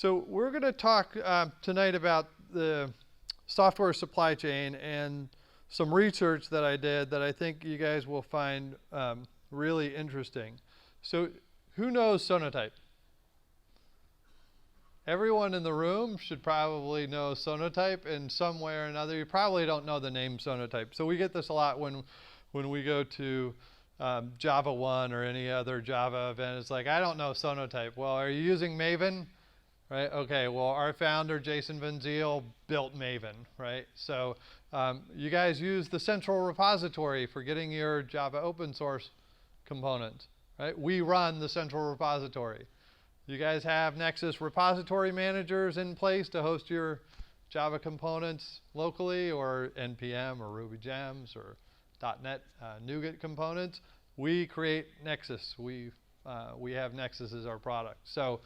So we're going to talk tonight about the software supply chain and some research that I did that I think you guys will find really interesting. So who knows Sonatype? Everyone in the room should probably know Sonatype in some way or another. You probably don't know the name Sonatype. So we get this a lot when we go to Java 1 or any other Java event. It's like, I don't know Sonatype. Well, are you using Maven? Right? Okay, well, our founder, Jason Van Zyl, built Maven, right? So you guys use the central repository for getting your Java open source components, right? We run the central repository. You guys have Nexus repository managers in place to host your Java components locally, or NPM or Ruby Gems or .NET NuGet components. We create Nexus. We have Nexus as our product. So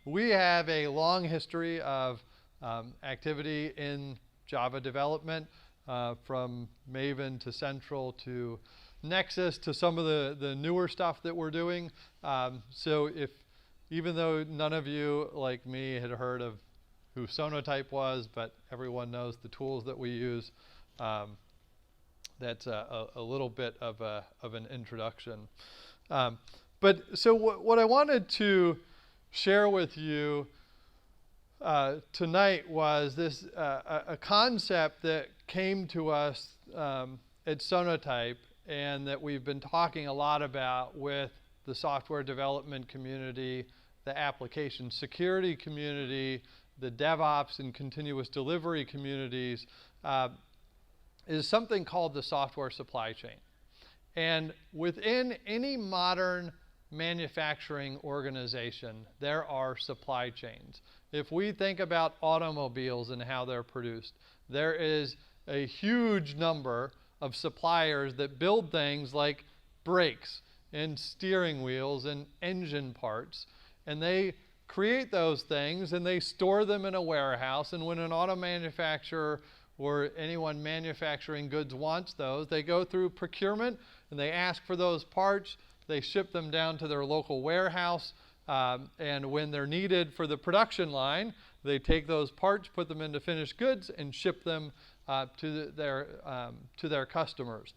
we have a long history of activity in Java development, from Maven to Central to Nexus to some of the newer stuff that we're doing. So even though none of you, like me, had heard of who Sonatype was, but everyone knows the tools that we use, that's a little bit of an introduction. But so what I wanted to share with you tonight was this a concept that came to us at Sonatype, and that we've been talking a lot about with the software development community, the application security community, the DevOps and continuous delivery communities, is something called the software supply chain. And within any modern manufacturing organization, there are supply chains. If we think about automobiles and how they're produced, there is a huge number of suppliers that build things like brakes and steering wheels and engine parts, and they create those things and they store them in a warehouse, and when an auto manufacturer or anyone manufacturing goods wants those, they go through procurement and they ask for those parts. They ship them down to their local warehouse, and when they're needed for the production line, they take those parts, put them into finished goods, and ship them to their customers.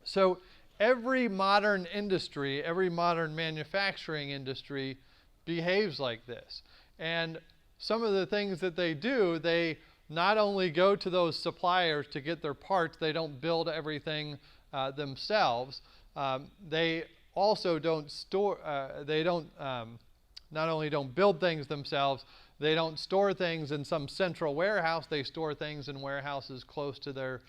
So every modern industry, every modern manufacturing industry behaves like this. And some of the things that they do, they not only go to those suppliers to get their parts, they don't build everything themselves. They also don't store, not only don't build things themselves, they don't store things in some central warehouse. They store things in warehouses close to their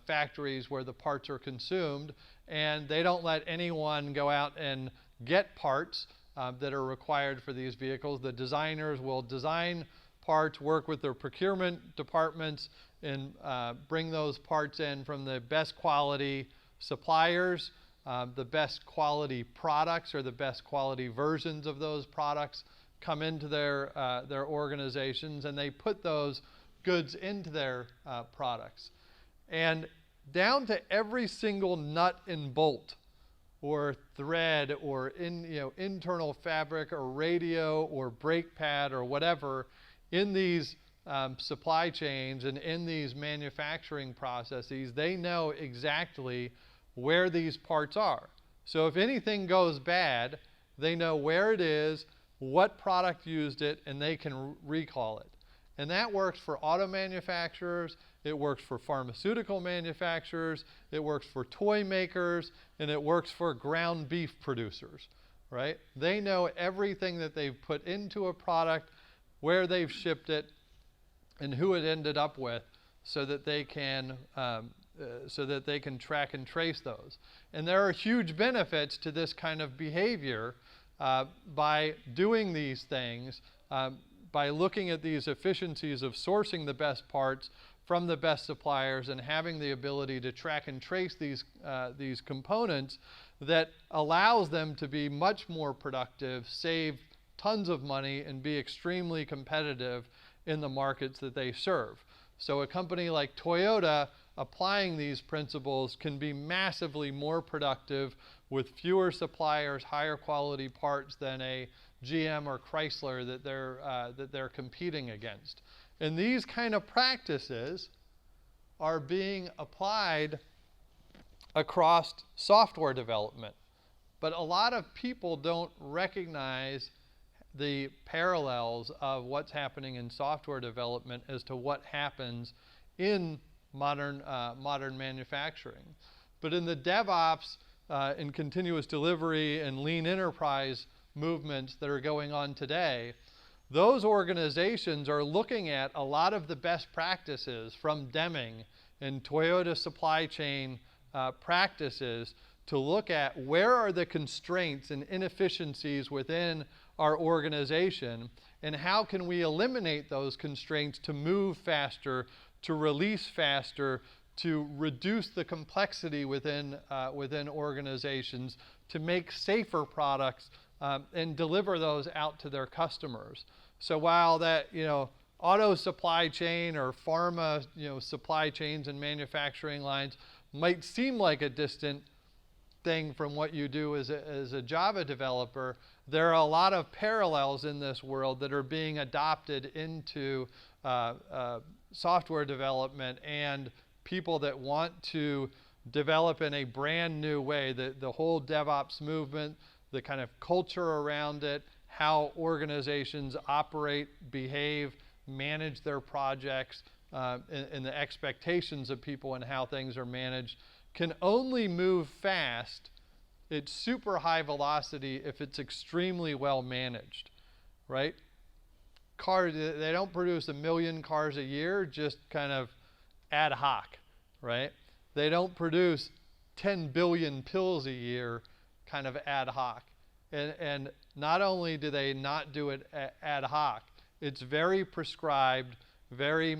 factories where the parts are consumed. And they don't let anyone go out and get parts that are required for these vehicles. The designers will design parts, work with their procurement departments, and bring those parts in from the best quality suppliers, the best quality products, or the best quality versions of those products come into their organizations, and they put those goods into their products. And down to every single nut and bolt, or thread, or internal fabric, or radio, or brake pad, or whatever, in these supply chains and in these manufacturing processes, they know exactly where these parts are. So if anything goes bad, they know where it is, what product used it, and they can recall it. And that works for auto manufacturers, it works for pharmaceutical manufacturers, it works for toy makers, and it works for ground beef producers, right? They know everything that they've put into a product, where they've shipped it, and who it ended up with, so that they can track and trace those. And there are huge benefits to this kind of behavior by doing these things, by looking at these efficiencies of sourcing the best parts from the best suppliers and having the ability to track and trace these components, that allows them to be much more productive, save tons of money, and be extremely competitive in the markets that they serve. So a company like Toyota, applying these principles, can be massively more productive with fewer suppliers, higher quality parts than a GM or Chrysler that they're competing against. And these kind of practices are being applied across software development. But a lot of people don't recognize the parallels of what's happening in software development as to what happens in modern manufacturing. But in the DevOps and continuous delivery and lean enterprise movements that are going on today, those organizations are looking at a lot of the best practices from Deming and Toyota supply chain practices to look at where are the constraints and inefficiencies within our organization, and how can we eliminate those constraints to move faster, to release faster, to reduce the complexity within organizations, to make safer products and deliver those out to their customers. So while that, auto supply chain or pharma, supply chains and manufacturing lines might seem like a distant thing from what you do as a Java developer, there are a lot of parallels in this world that are being adopted into software development, and people that want to develop in a brand new way. The whole DevOps movement, the kind of culture around it, how organizations operate, behave, manage their projects, and the expectations of people and how things are managed can only move fast. It's super high velocity if it's extremely well managed, right? Cars, they don't produce 1 million cars a year just kind of ad hoc, right? They don't produce 10 billion pills a year kind of ad hoc. And not only do they not do it ad hoc, it's very prescribed, very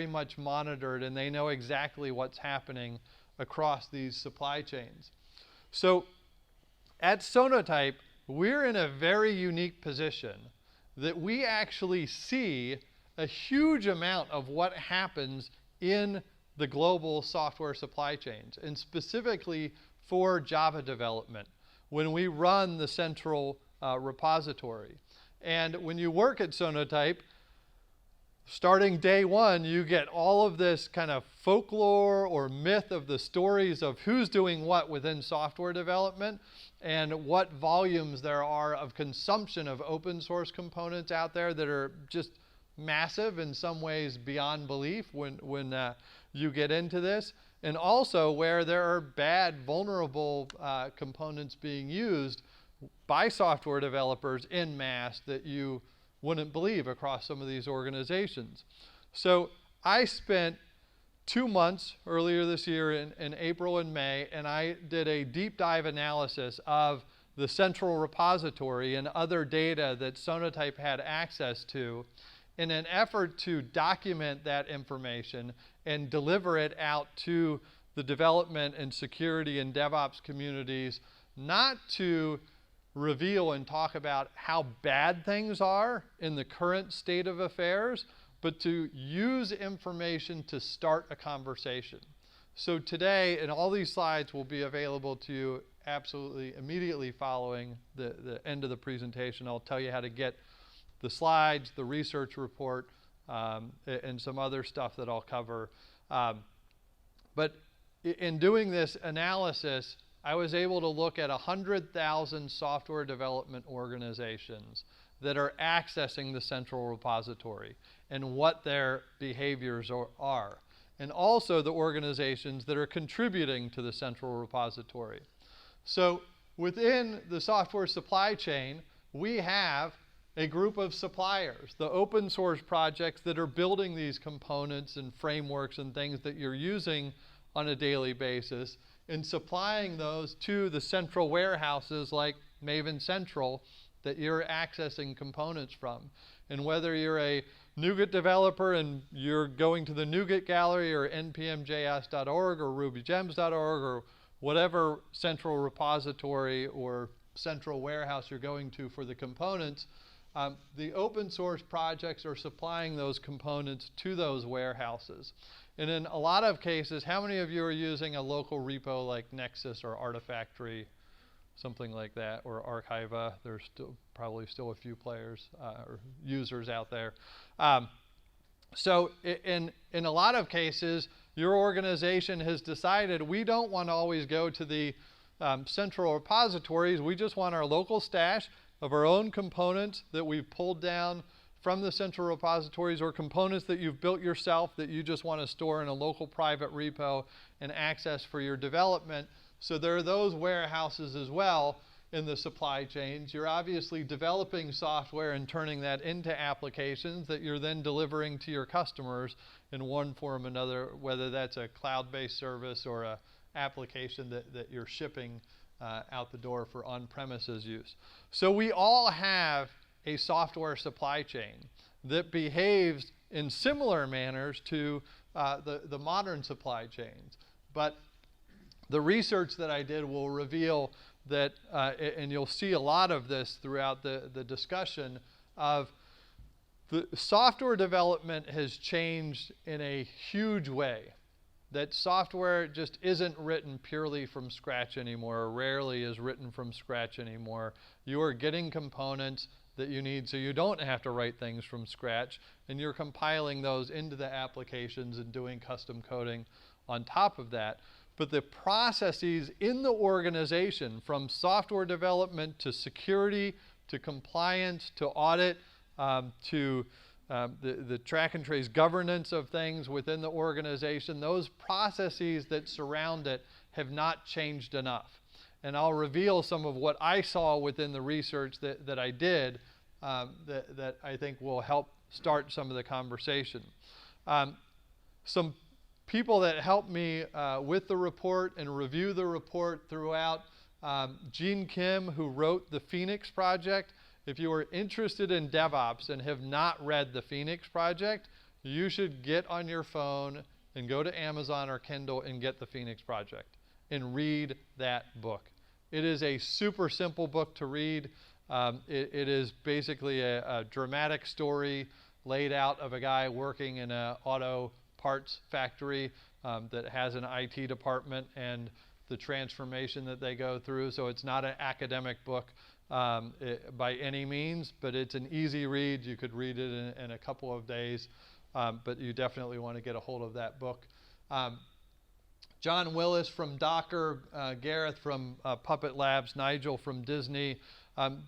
much monitored, and they know exactly what's happening across these supply chains. So at Sonotype, we're in a very unique position that we actually see a huge amount of what happens in the global software supply chains, and specifically for Java development, when we run the central repository. And when you work at Sonotype, starting day one, you get all of this kind of folklore or myth of the stories of who's doing what within software development and what volumes there are of consumption of open source components out there that are just massive, in some ways beyond belief when you get into this. And also where there are bad, vulnerable components being used by software developers en masse that you wouldn't believe across some of these organizations. So I spent 2 months earlier this year in April and May, and I did a deep dive analysis of the central repository and other data that Sonotype had access to in an effort to document that information and deliver it out to the development and security and DevOps communities, not to reveal and talk about how bad things are in the current state of affairs, but to use information to start a conversation. So today, and all these slides will be available to you absolutely immediately following the end of the presentation. I'll tell you how to get the slides, the research report, and some other stuff that I'll cover. But in doing this analysis, I was able to look at 100,000 software development organizations that are accessing the central repository and what their behaviors are, and also the organizations that are contributing to the central repository. So within the software supply chain, we have a group of suppliers, the open source projects that are building these components and frameworks and things that you're using on a daily basis, and supplying those to the central warehouses like Maven Central that you're accessing components from. And whether you're a NuGet developer and you're going to the NuGet gallery or npmjs.org or rubygems.org or whatever central repository or central warehouse you're going to for the components, the open source projects are supplying those components to those warehouses. And in a lot of cases, how many of you are using a local repo like Nexus or Artifactory something like that, or Archiva. There's probably still a few players or users out there. So in a lot of cases, your organization has decided we don't want to always go to the central repositories. We just want our local stash of our own components that we've pulled down from the central repositories, or components that you've built yourself that you just want to store in a local private repo and access for your development. So there are those warehouses as well in the supply chains. You're obviously developing software and turning that into applications that you're then delivering to your customers in one form or another, whether that's a cloud-based service or a application that you're shipping out the door for on-premises use. So we all have a software supply chain that behaves in similar manners to the modern supply chains. But the research that I did will reveal that, and you'll see a lot of this throughout the discussion, of the software development has changed in a huge way. That software just isn't written purely from scratch anymore, or rarely is written from scratch anymore. You are getting components that you need, so you don't have to write things from scratch, and you're compiling those into the applications and doing custom coding on top of that. But the processes in the organization, from software development to security to compliance to audit to the track and trace governance of things within the organization, those processes that surround it have not changed enough. And I'll reveal some of what I saw within the research that I did that I think will help start some of the conversation. Some people that helped me with the report and review the report throughout, Gene Kim, who wrote the Phoenix Project. If you are interested in DevOps and have not read the Phoenix Project, you should get on your phone and go to Amazon or Kindle and get the Phoenix Project and read that book. It is a super simple book to read. It is basically a dramatic story laid out of a guy working in an auto parts factory that has an IT department and the transformation that they go through. So it's not an academic book by any means, but it's an easy read. You could read it in a couple of days, but you definitely want to get a hold of that book. John Willis from Docker, Gareth from Puppet Labs, Nigel from Disney.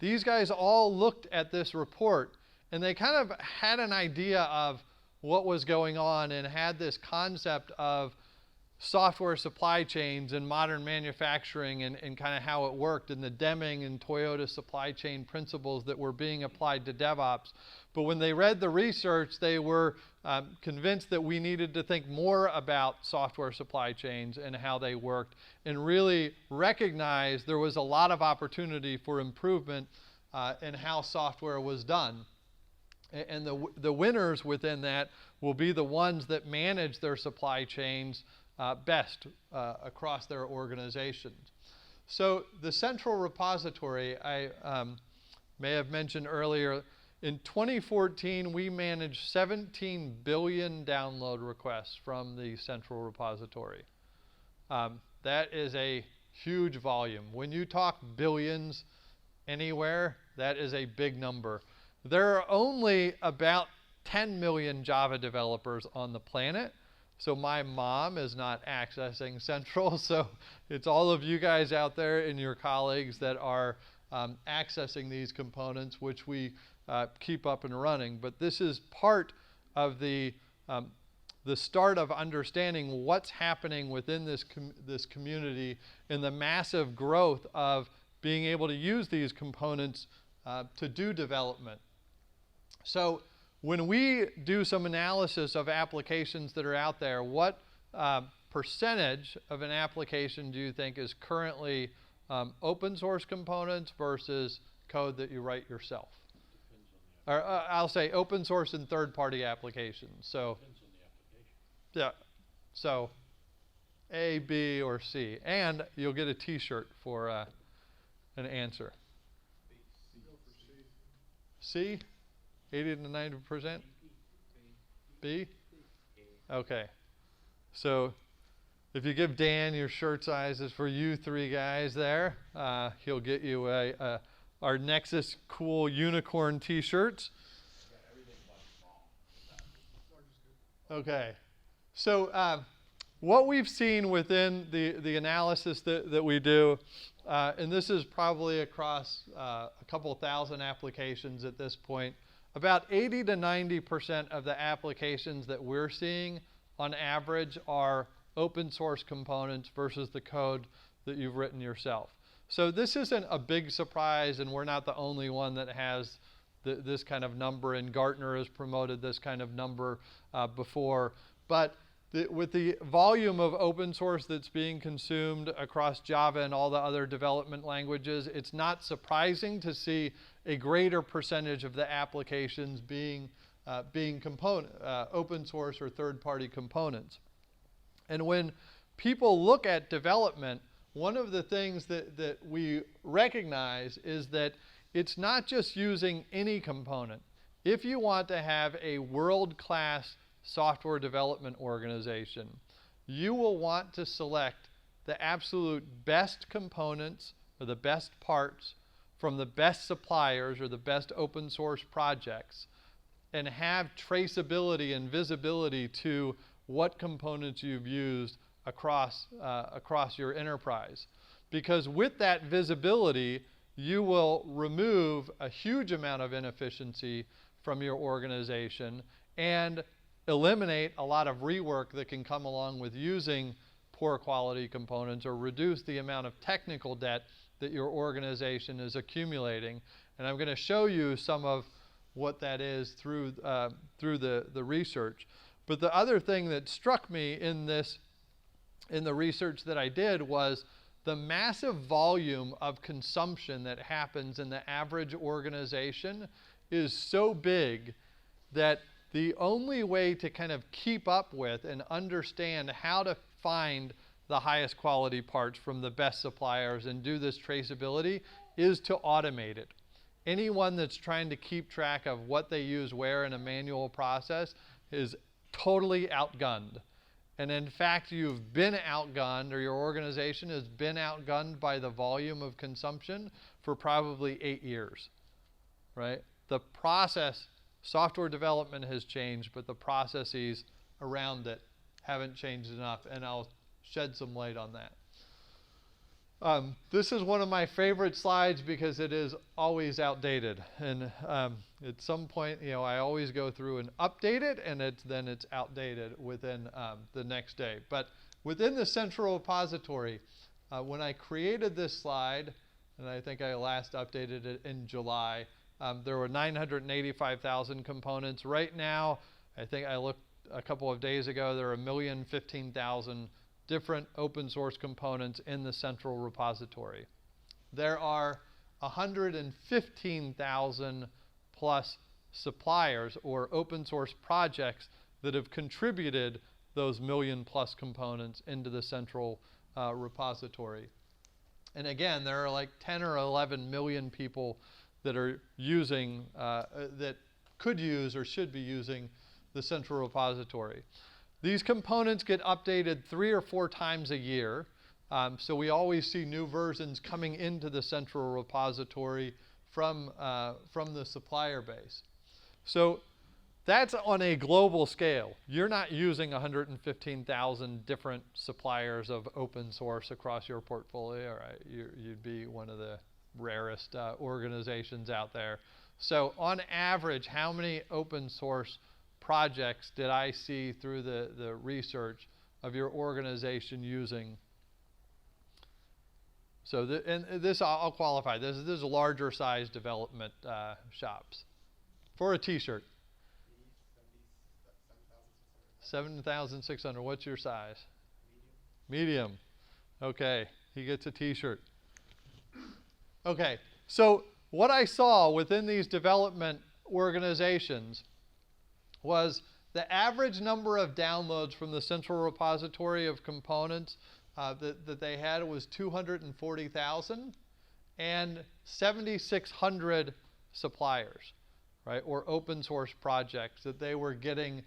These guys all looked at this report, and they kind of had an idea of what was going on and had this concept of software supply chains and modern manufacturing and kind of how it worked, and the Deming and Toyota supply chain principles that were being applied to DevOps. But when they read the research, they were convinced that we needed to think more about software supply chains and how they worked, and really recognize there was a lot of opportunity for improvement in how software was done. And the winners within that will be the ones that manage their supply chains best across their organizations. So the central repository, I may have mentioned earlier, in 2014 we managed 17 billion download requests from the central repository. That is a huge volume. When you talk billions anywhere, that is a big number. There are only about 10 million Java developers on the planet. So my mom is not accessing Central, so it's all of you guys out there and your colleagues that are accessing these components, which we keep up and running. But this is part of the start of understanding what's happening within this community and the massive growth of being able to use these components to do development. So when we do some analysis of applications that are out there, what percentage of an application do you think is currently open source components versus code that you write yourself? Or I'll say open source and third-party applications. So depends on the application. Yeah. So A, B, or C. And you'll get a T-shirt for an answer. C? 80 to 90%? B? Okay. So If you give Dan your shirt sizes for you three guys there, he'll get you our Nexus Cool Unicorn t-shirts. Okay. So what we've seen within the analysis that we do, and this is probably across a couple thousand applications at this point, about 80 to 90% of the applications that we're seeing on average are open source components versus the code that you've written yourself. So this isn't a big surprise, and we're not the only one that has this kind of number, and Gartner has promoted this kind of number before. But with the volume of open source that's being consumed across Java and all the other development languages, it's not surprising to see a greater percentage of the applications being open source or third-party components. And when people look at development, one of the things that we recognize is that it's not just using any component. If you want to have a world-class software development organization, you will want to select the absolute best components or the best parts from the best suppliers or the best open source projects, and have traceability and visibility to what components you've used across your enterprise. Because with that visibility, you will remove a huge amount of inefficiency from your organization and eliminate a lot of rework that can come along with using poor quality components, or reduce the amount of technical debt that your organization is accumulating. And I'm going to show you some of what that is through the research. But the other thing that struck me in the research that I did was the massive volume of consumption that happens in the average organization is so big that the only way to kind of keep up with and understand how to find the highest quality parts from the best suppliers and do this traceability is to automate it. Anyone that's trying to keep track of what they use where in a manual process is totally outgunned. And in fact, you've been outgunned, or your organization has been outgunned by the volume of consumption for probably 8 years, right? The process, software development has changed, but the processes around it haven't changed enough, and I'll shed some light on that. This is one of my favorite slides because it is always outdated. And at some point, I always go through and update it, and then it's outdated within the next day. But within the central repository, when I created this slide, and I think I last updated it in July, there were 985,000 components. Right now, I think I looked a couple of days ago, there are 1,015,000 different open source components in the central repository. There are 115,000 plus suppliers or open source projects that have contributed those million plus components into the central repository. And again, there are like 10 or 11 million people that are using, that could use or should be using the central repository. These components get updated 3 or 4 times a year. So we always see new versions coming into the central repository from the supplier base. So that's on a global scale. You're not using 115,000 different suppliers of open source across your portfolio, right? You'd be one of the rarest organizations out there. So on average, how many open source projects did I see through the research of your organization using? So this I'll qualify. This is a larger size development shops. For a t-shirt. 7,600. What's your size? Medium. Okay, he gets a t-shirt. Okay, so what I saw within these development organizations was the average number of downloads from the central repository of components that they had was 240,000, and 7,600 suppliers, right, or open source projects that they were getting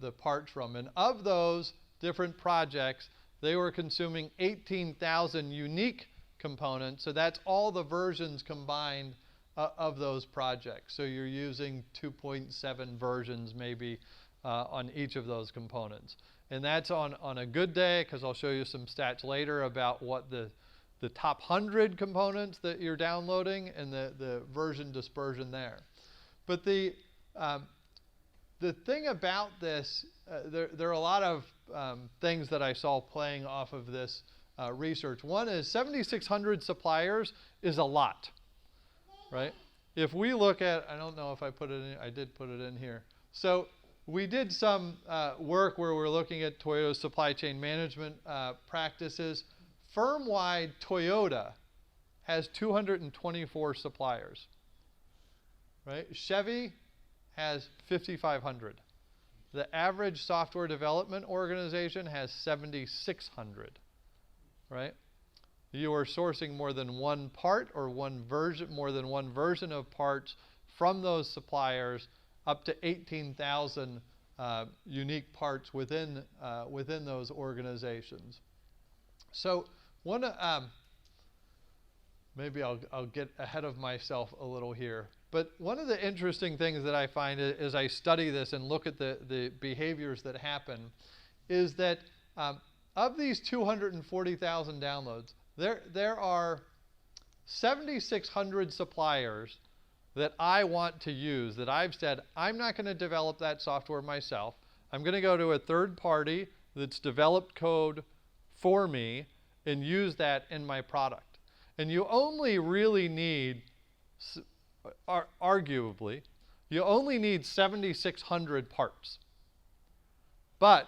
the parts from. And of those different projects, they were consuming 18,000 unique components. So that's all the versions combined of those projects. So you're using 2.7 versions maybe on each of those components. And that's on a good day, because I'll show you some stats later about what the top 100 components that you're downloading and the version dispersion there. But the thing about this, there are a lot of things that I saw playing off of this research. One is 7,600 suppliers is a lot, right? If we look at, I don't know if I put it in, I did put it in here. So we did some work where we're looking at Toyota's supply chain management practices. Firm-wide, Toyota has 224 suppliers, right? Chevy has 5,500. The average software development organization has 7,600, right? You are sourcing more than one part or more than one version of parts from those suppliers, up to 18,000 unique parts within those organizations. So maybe I'll get ahead of myself a little here. But one of the interesting things that I find as I study this and look at the behaviors that happen is that of these 240,000 downloads, there are 7,600 suppliers that I want to use, that I've said, I'm not going to develop that software myself. I'm going to go to a third party that's developed code for me and use that in my product. And you only really need, arguably, you only need 7,600 parts. But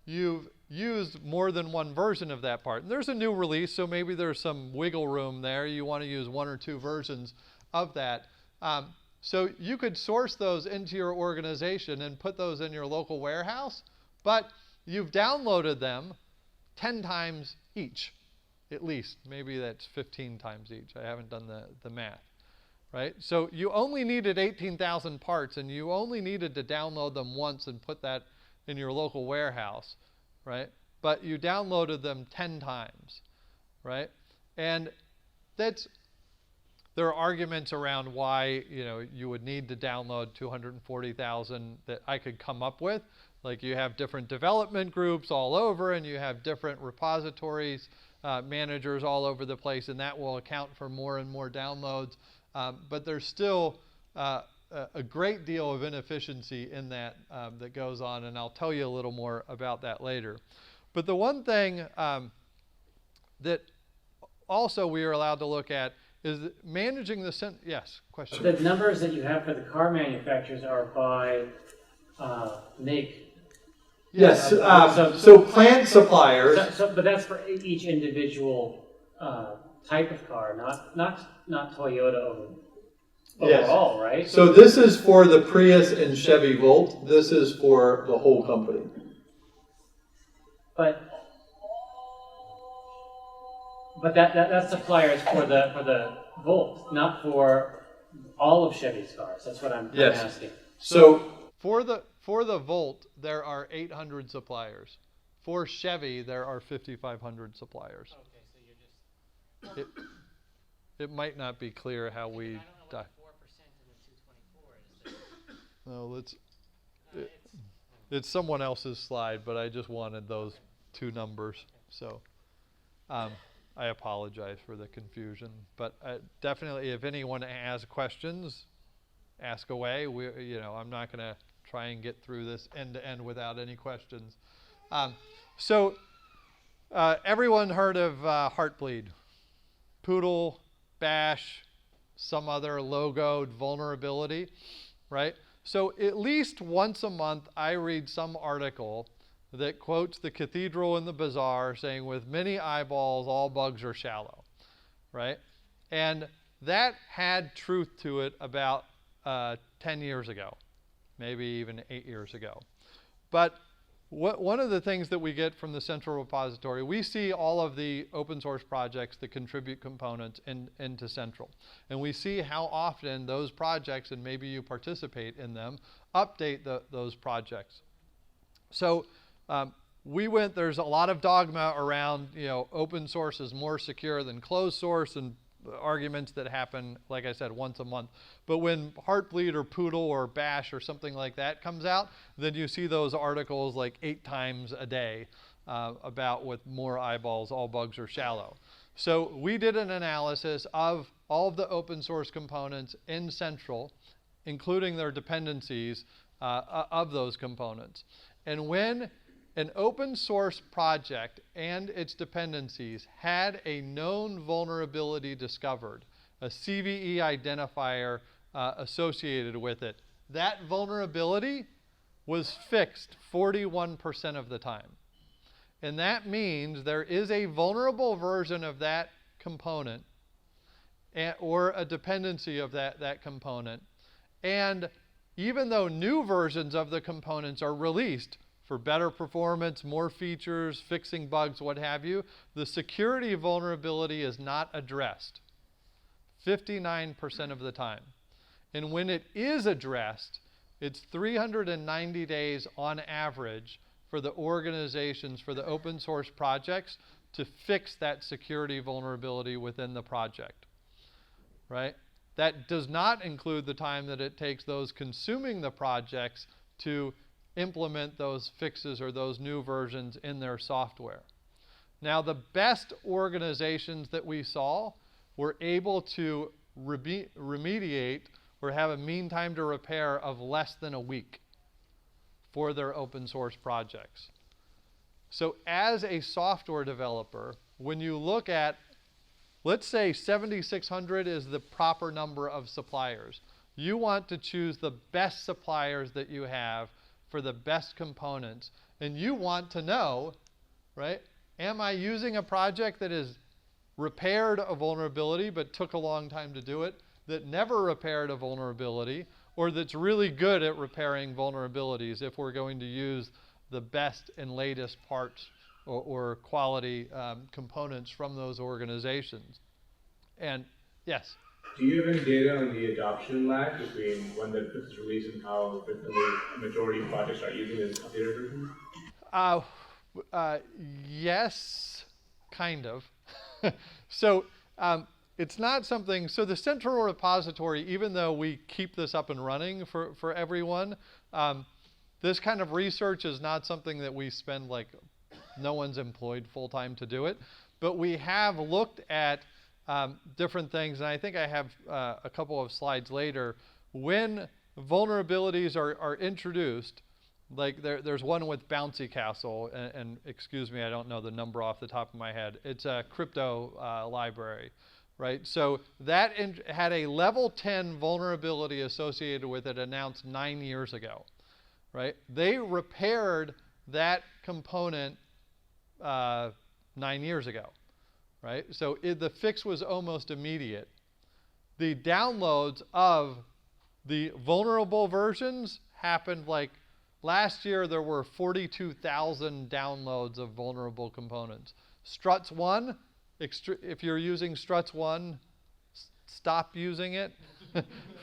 you've used more than one version of that part. And there's a new release, so maybe there's some wiggle room there. You want to use one or two versions of that. So you could source those into your organization and put those in your local warehouse, but you've downloaded them 10 times each, at least. Maybe that's 15 times each. I haven't done the math, right? So you only needed 18,000 parts, and you only needed to download them once and put that in your local warehouse, right? But you downloaded them 10 times, right? And there are arguments around why you would need to download 240,000 that I could come up with. Like, you have different development groups all over, and you have different repositories, managers all over the place, and that will account for more and more downloads. But there's still a great deal of inefficiency in that that goes on, and I'll tell you a little more about that later. But the one thing that also we are allowed to look at is managing the yes, question. The numbers that you have for the car manufacturers are by make. Yes, so plant suppliers. But that's for each individual type of car, not Toyota overall, right? So this is for the Prius and Chevy Volt. This is for the whole company. But that supplier is for the Volt, not for all of Chevy's cars. That's what I'm asking. So for the Volt, there are 800 suppliers. For Chevy, there are 5,500 suppliers. Okay, so you're just. It might not be clear how we. I don't know what 4% in the 224 is. No, it's someone else's slide, but I just wanted those two numbers. So I apologize for the confusion. But definitely, if anyone has questions, ask away. I'm not going to try and get through this end to end without any questions. So everyone heard of Heartbleed? Poodle, Bash, some other logoed vulnerability, right? So at least once a month, I read some article that quotes the cathedral in the bazaar saying, with many eyeballs, all bugs are shallow, right? And that had truth to it about 10 years ago, maybe even 8 years ago. But one of the things that we get from the central repository, we see all of the open source projects that contribute components into Central. And we see how often those projects, and maybe you participate in them, update those projects. So there's a lot of dogma around, open source is more secure than closed source, and arguments that happen, like I said, once a month. But when Heartbleed or Poodle or Bash or something like that comes out, then you see those articles like 8 times a day about with more eyeballs, all bugs are shallow. So we did an analysis of all of the open source components in Central, including their dependencies of those components. And when an open source project and its dependencies had a known vulnerability discovered, a CVE identifier associated with it, that vulnerability was fixed 41% of the time. And that means there is a vulnerable version of that component or a dependency of that component. And even though new versions of the components are released for better performance, more features, fixing bugs, what have you, the security vulnerability is not addressed 59% of the time. And when it is addressed, it's 390 days on average for the organizations, for the open source projects, to fix that security vulnerability within the project, right? That does not include the time that it takes those consuming the projects to implement those fixes or those new versions in their software. Now, the best organizations that we saw were able to remediate or have a mean time to repair of less than a week for their open source projects. So as a software developer, when you look at, let's say 7,600 is the proper number of suppliers. You want to choose the best suppliers that you have for the best components. And you want to know, right, am I using a project that has repaired a vulnerability but took a long time to do it, that never repaired a vulnerability, or that's really good at repairing vulnerabilities if we're going to use the best and latest parts or quality components from those organizations. And yes? Do you have any data on the adoption lag between when the fix is released and how the majority of projects are using this updated version? Yes, kind of. So it's not something, so the central repository, even though we keep this up and running for everyone, this kind of research is not something that we spend, like, no one's employed full-time to do it. But we have looked at different things, and I think I have a couple of slides later. When vulnerabilities are introduced, like there's one with Bouncy Castle, and excuse me, I don't know the number off the top of my head. It's a crypto library, right? So that had a level 10 vulnerability associated with it announced 9 years ago, right? They repaired that component 9 years ago, right? So the fix was almost immediate. The downloads of the vulnerable versions happened, like, last year there were 42,000 downloads of vulnerable components. Struts 1, if you're using Struts 1, stop using it,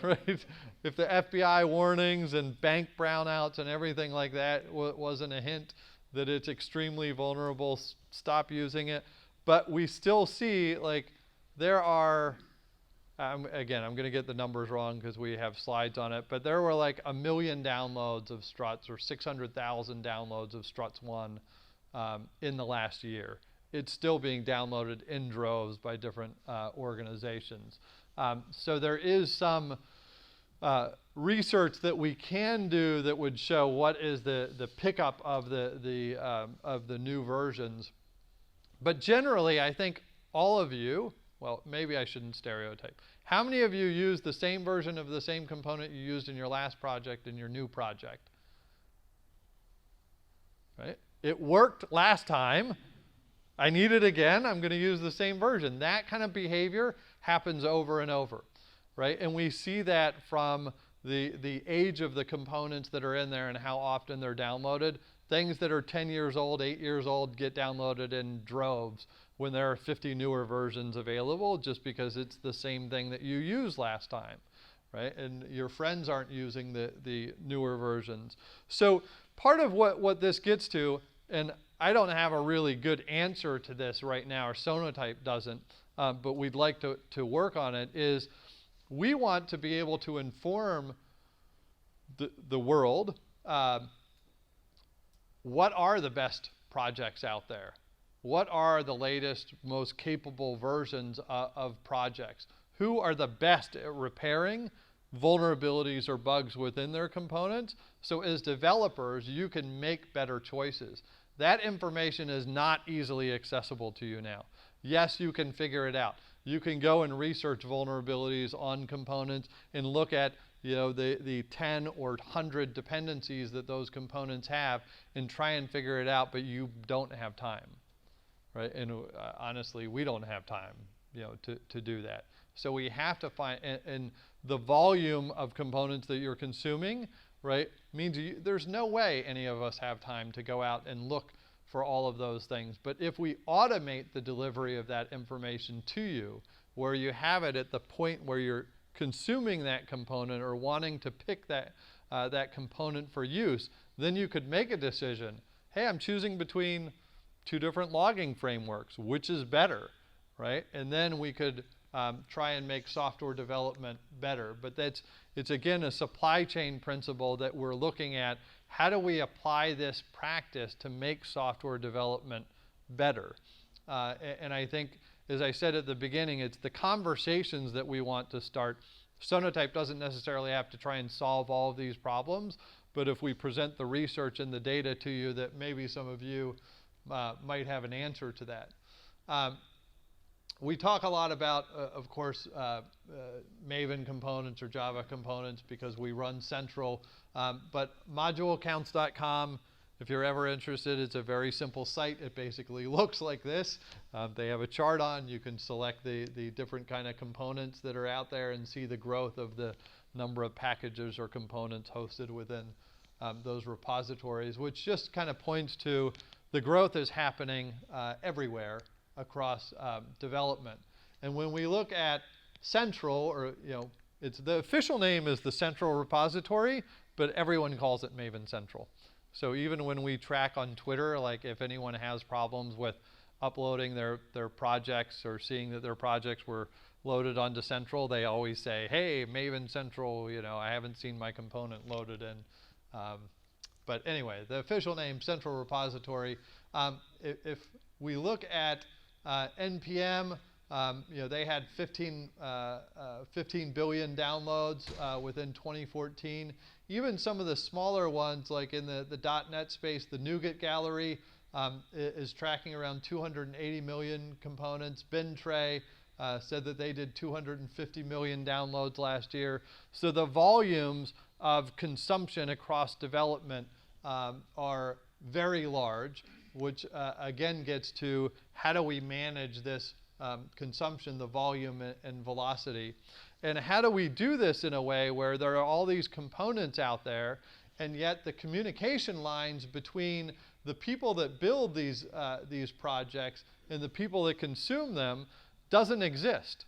right? If the FBI warnings and bank brownouts and everything like that wasn't a hint that it's extremely vulnerable, stop using it. But we still see, like, there are, again, I'm going to get the numbers wrong because we have slides on it, but there were like 1 million downloads of Struts or 600,000 downloads of Struts 1 in the last year. It's still being downloaded in droves by different organizations. So there is some research that we can do that would show what is the pickup of the new versions. But generally, I think all of you, well, maybe I shouldn't stereotype. How many of you use the same version of the same component you used in your last project in your new project? Right? It worked last time. I need it again. I'm going to use the same version. That kind of behavior happens over and over, right? And we see that from the age of the components that are in there and how often they're downloaded. Things that are 10 years old, 8 years old get downloaded in droves when there are 50 newer versions available, just because it's the same thing that you used last time, right? And your friends aren't using the newer versions. So part of what this gets to, and I don't have a really good answer to this right now, or Sonotype doesn't, but we'd like to work on it, is we want to be able to inform the world what are the best projects out there? What are the latest, most capable versions of projects? Who are the best at repairing vulnerabilities or bugs within their components? So as developers, you can make better choices. That information is not easily accessible to you now. Yes, you can figure it out. You can go and research vulnerabilities on components and look at the 10 or 100 dependencies that those components have and try and figure it out, but you don't have time, right? And honestly, we don't have time, to do that. So we have to find, and the volume of components that you're consuming, right, means there's no way any of us have time to go out and look for all of those things. But if we automate the delivery of that information to you, where you have it at the point where you're consuming that component or wanting to pick that component for use, then you could make a decision. Hey, I'm choosing between 2 different logging frameworks. Which is better, right? And then we could try and make software development better. But it's again a supply chain principle that we're looking at. How do we apply this practice to make software development better? And I think, as I said at the beginning, it's the conversations that we want to start. Sonotype doesn't necessarily have to try and solve all of these problems, but if we present the research and the data to you, that maybe some of you might have an answer to that. We talk a lot about, of course, Maven components or Java components because we run central, but modulecounts.com, if you're ever interested, it's a very simple site. It basically looks like this. They have a chart on. You can select the different kind of components that are out there and see the growth of the number of packages or components hosted within those repositories, which just kind of points to the growth is happening everywhere across development. And when we look at Central, or it's the official name is the Central Repository, but everyone calls it Maven Central. So even when we track on Twitter, like if anyone has problems with uploading their projects or seeing that their projects were loaded onto Central, they always say, hey, Maven Central, I haven't seen my component loaded in. But anyway, the official name, Central Repository. If we look at NPM, they had 15 billion downloads within 2014. Even some of the smaller ones, like in the .NET space, the NuGet Gallery is tracking around 280 million components. Bintray said that they did 250 million downloads last year. So the volumes of consumption across development are very large, which again gets to how do we manage this consumption, the volume and velocity. And how do we do this in a way where there are all these components out there, and yet the communication lines between the people that build these projects and the people that consume them doesn't exist,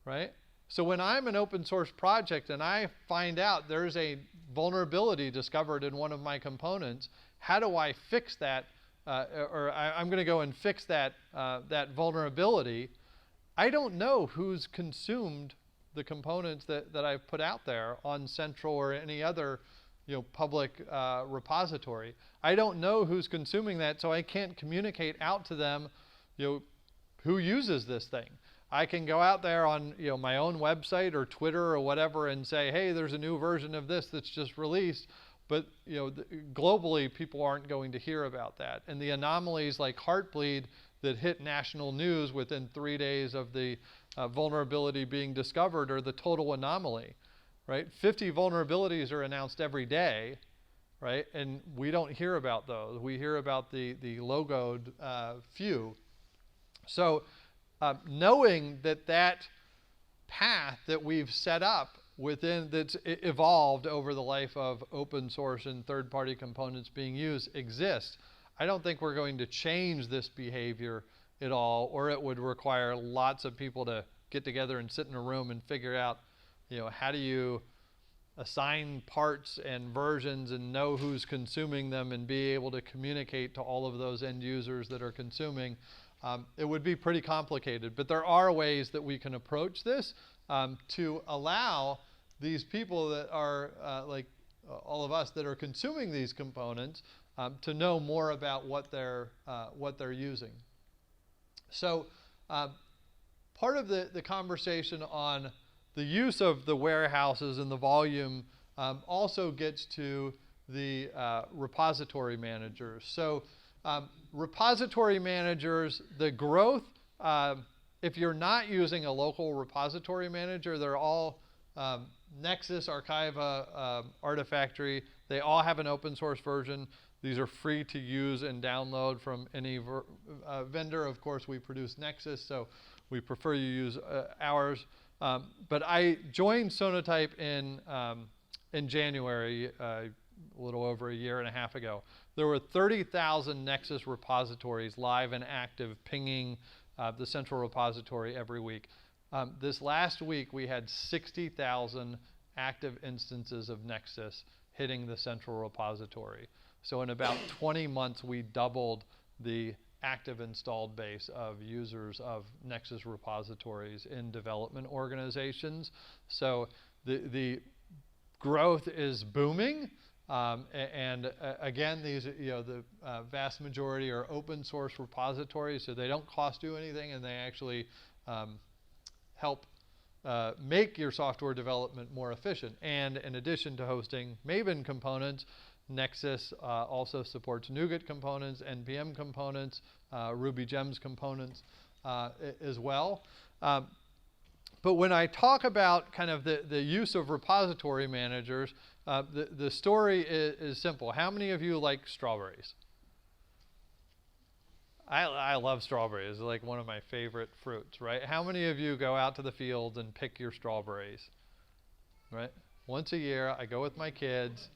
right? So when I'm an open source project and I find out there's a vulnerability discovered in one of my components, how do I fix that? I'm going to go and fix that vulnerability. I don't know who's consumed the components that I've put out there on Central or any other public repository. I don't know who's consuming that, so I can't communicate out to them who uses this thing. I can go out there on my own website or Twitter or whatever and say, hey, there's a new version of this that's just released. But globally, people aren't going to hear about that. And the anomalies like Heartbleed that hit national news within 3 days of the vulnerability being discovered are the total anomaly, right? 50 vulnerabilities are announced every day, right? And we don't hear about those. We hear about the logoed few. So knowing that path that we've set up that's evolved over the life of open source and third-party components being used exists, I don't think we're going to change this behavior at all, or it would require lots of people to get together and sit in a room and figure out, how do you assign parts and versions and know who's consuming them and be able to communicate to all of those end users that are consuming, it would be pretty complicated. But there are ways that we can approach this to allow these people that are like all of us that are consuming these components to know more about what they're using. So part of the conversation on the use of the warehouses and the volume also gets to the repository managers. So repository managers, the growth, if you're not using a local repository manager, they're all Nexus, Archiva, Artifactory. They all have an open source version. These are free to use and download from any vendor. Of course, we produce Nexus, so we prefer you use ours. But I joined Sonatype in January, a little over a year and a half ago. There were 30,000 Nexus repositories live and active, pinging the central repository every week. This last week, we had 60,000 active instances of Nexus hitting the central repository. So in about 20 months, we doubled the active installed base of users of Nexus repositories in development organizations. So the growth is booming. Again, these, the vast majority are open source repositories, so they don't cost you anything, and they actually help make your software development more efficient. And in addition to hosting Maven components, Nexus also supports NuGet components, NPM components, Ruby Gems components as well. But when I talk about kind of the use of repository managers, the story is simple. How many of you like strawberries? I love strawberries. It's like one of my favorite fruits, right? How many of you go out to the fields and pick your strawberries? Right? Once a year, I go with my kids.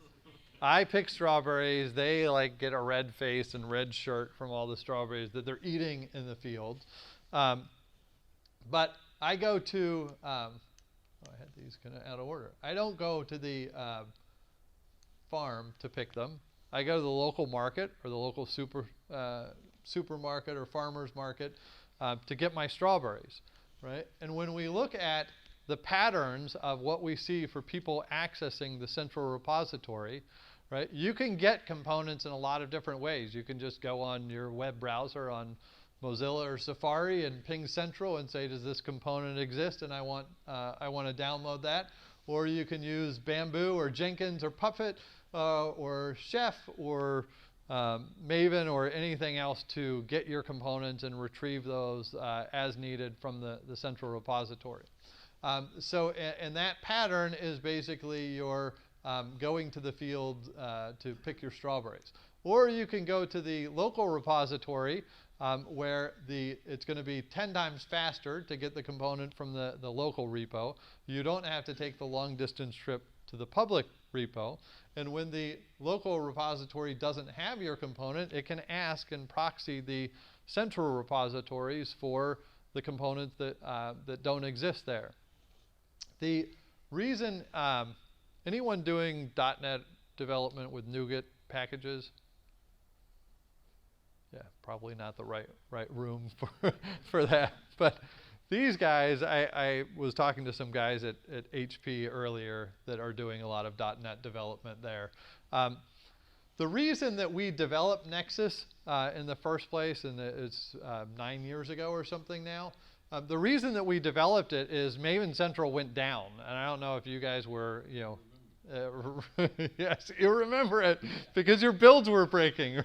I pick strawberries. They like get a red face and red shirt from all the strawberries that they're eating in the fields. But I go to, I had these kind of out of order. I don't go to the farm to pick them. I go to the local market or the local supermarket or farmer's market to get my strawberries, right? And when we look at the patterns of what we see for people accessing the central repository, right? You can get components in a lot of different ways. You can just go on your web browser on Mozilla or Safari and ping Central and say, does this component exist? And I want to download that. Or you can use Bamboo or Jenkins or Puppet or Chef or Maven or anything else to get your components and retrieve those as needed from the central repository. And that pattern is basically your going to the field to pick your strawberries. Or you can go to the local repository where it's going to be 10 times faster to get the component from the local repo. You don't have to take the long distance trip to the public repo. And when the local repository doesn't have your component, it can ask and proxy the central repositories for the components that don't exist there. The reason, anyone doing .NET development with NuGet packages? Yeah, probably not the right room for that. But these guys, I was talking to some guys at HP earlier that are doing a lot of .NET development there. The reason that we developed Nexus in the first place, and it's 9 years ago or something now, the reason that we developed it is Maven Central went down. And I don't know if you guys were, yes, you remember it because your builds were breaking,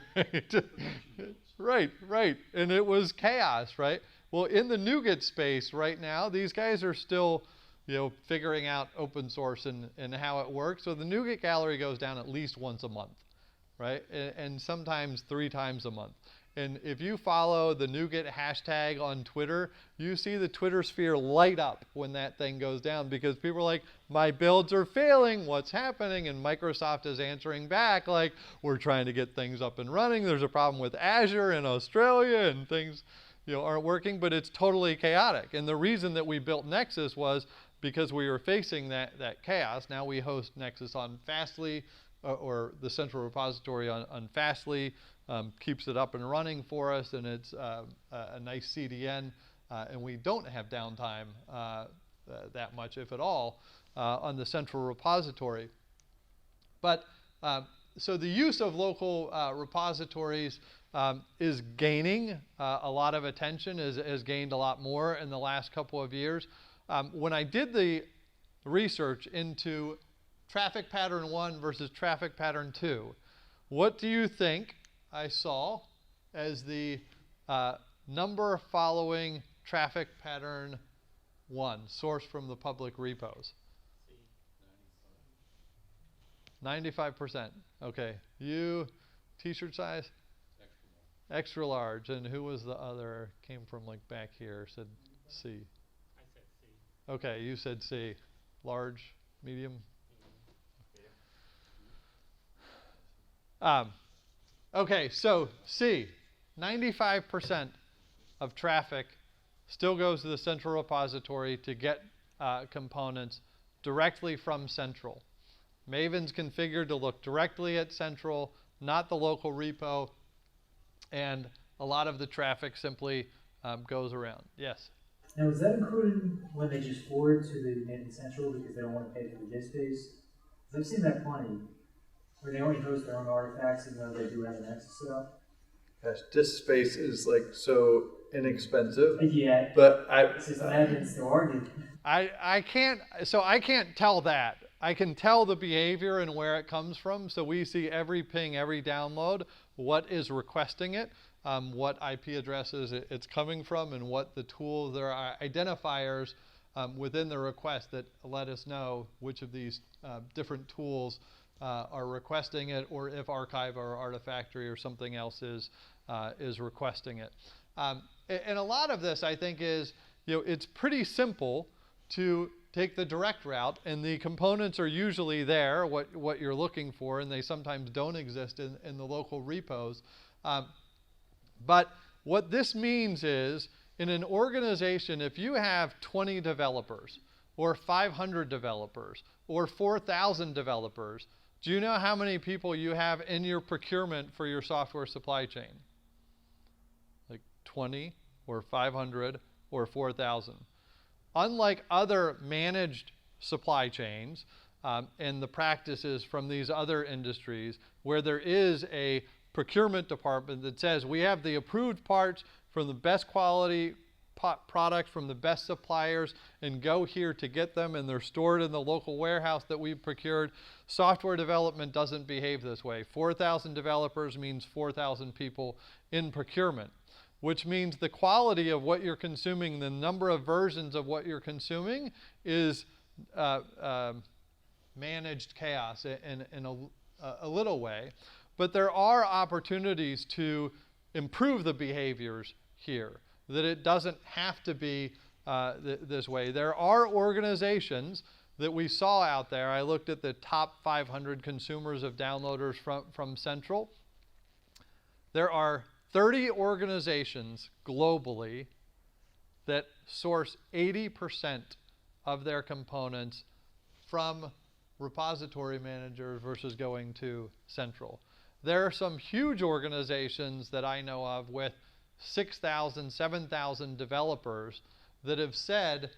right? Right. And it was chaos, right? Well, in the NuGet space right now, these guys are still, figuring out open source and how it works. So the NuGet gallery goes down at least once a month, right? And sometimes 3 times a month. And if you follow the NuGet hashtag on Twitter, you see the Twitter sphere light up when that thing goes down because people are like, my builds are failing, what's happening? And Microsoft is answering back like, we're trying to get things up and running. There's a problem with Azure in Australia and things aren't working, but it's totally chaotic. And the reason that we built Nexus was because we were facing that chaos, now we host Nexus on Fastly, or the central repository on Fastly, keeps it up and running for us, and it's a nice CDN, and we don't have downtime that much, if at all, on the central repository. But so the use of local repositories is gaining a lot of attention, has gained a lot more in the last couple of years. When I did the research into traffic pattern 1 versus traffic pattern 2, what do you think I saw as the number following traffic pattern 1, sourced from the public repos? 95%. Okay. You, t-shirt size? Extra large. And who was the other? Came from like back here, said C. I said C. Okay, you said C. Large, medium? Okay, so C, 95% of traffic still goes to the central repository to get components directly from central. Maven's configured to look directly at central, not the local repo, and a lot of the traffic simply goes around. Yes? Now, is that included when they just forward to the main central because they don't want to pay for the disk space? Because I've seen that plenty, where they only host their own artifacts even though they do have an access set up. Gosh, disk space is like so inexpensive. Yeah, but it's just imagine still arguing. I can't tell that. I can tell the behavior and where it comes from. So we see every ping, every download, what is requesting it, what IP addresses it's coming from, and what the tools, there are identifiers within the request that let us know which of these different tools are requesting it, or if Archive or Artifactory or something else is requesting it. And a lot of this, I think, is, it's pretty simple to take the direct route, and the components are usually there, what you're looking for, and they sometimes don't exist in the local repos. But what this means is, in an organization, if you have 20 developers, or 500 developers, or 4,000 developers, do you know how many people you have in your procurement for your software supply chain? Like 20, or 500, or 4,000. Unlike other managed supply chains and the practices from these other industries, where there is a procurement department that says we have the approved parts from the best quality products from the best suppliers and go here to get them, and they're stored in the local warehouse that we've procured. Software development doesn't behave this way. 4,000 developers means 4,000 people in procurement, which means the quality of what you're consuming, the number of versions of what you're consuming is managed chaos in a little way. But there are opportunities to improve the behaviors here, that it doesn't have to be this way. There are organizations that we saw out there. I looked at the top 500 consumers of downloaders from Central. There are 30 organizations globally that source 80% of their components from repository managers versus going to Central. There are some huge organizations that I know of with 6,000, 7,000 developers that have said,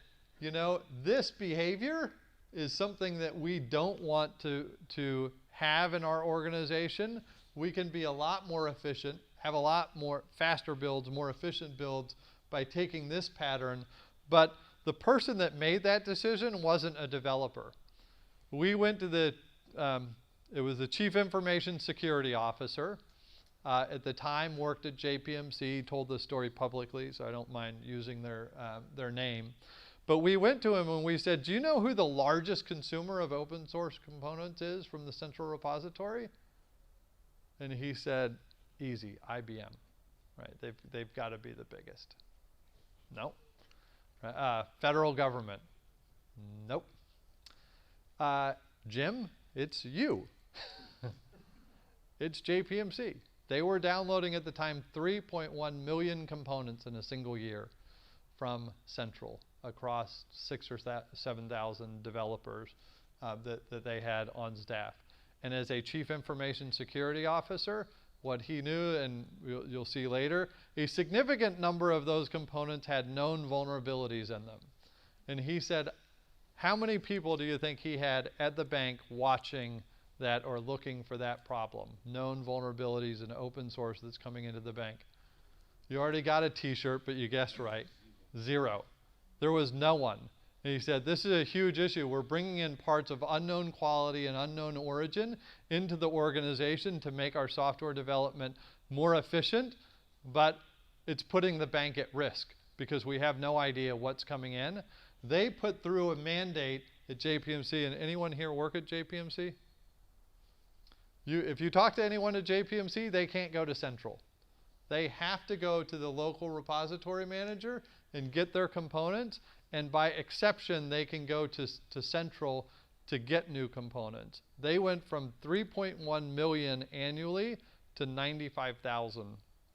this behavior is something that we don't want to have in our organization. We can be a lot more efficient, have a lot more faster builds, more efficient builds by taking this pattern. But the person that made that decision wasn't a developer. We went to it was the Chief Information Security Officer. At the time, worked at JPMC, told the story publicly, so I don't mind using their name. But we went to him and we said, do you know who the largest consumer of open source components is from the central repository? And he said, easy, IBM. Right? They've got to be the biggest. Nope. Federal government. Nope. Jim, it's you. It's JPMC. They were downloading at the time 3.1 million components in a single year from Central across 6,000 or 7,000 developers that they had on staff. And as a chief information security officer, what he knew, and you'll see later, a significant number of those components had known vulnerabilities in them. And he said, how many people do you think he had at the bank watching that or looking for that problem? Known vulnerabilities in open source that's coming into the bank. You already got a t-shirt, but you guessed right. 0. There was no one. And he said, this is a huge issue. We're bringing in parts of unknown quality and unknown origin into the organization to make our software development more efficient, but it's putting the bank at risk because we have no idea what's coming in. They put through a mandate at JPMC, and anyone here work at JPMC? If you talk to anyone at JPMC, they can't go to Central. They have to go to the local repository manager and get their components, and by exception, they can go to Central to get new components. They went from 3.1 million annually to 95,000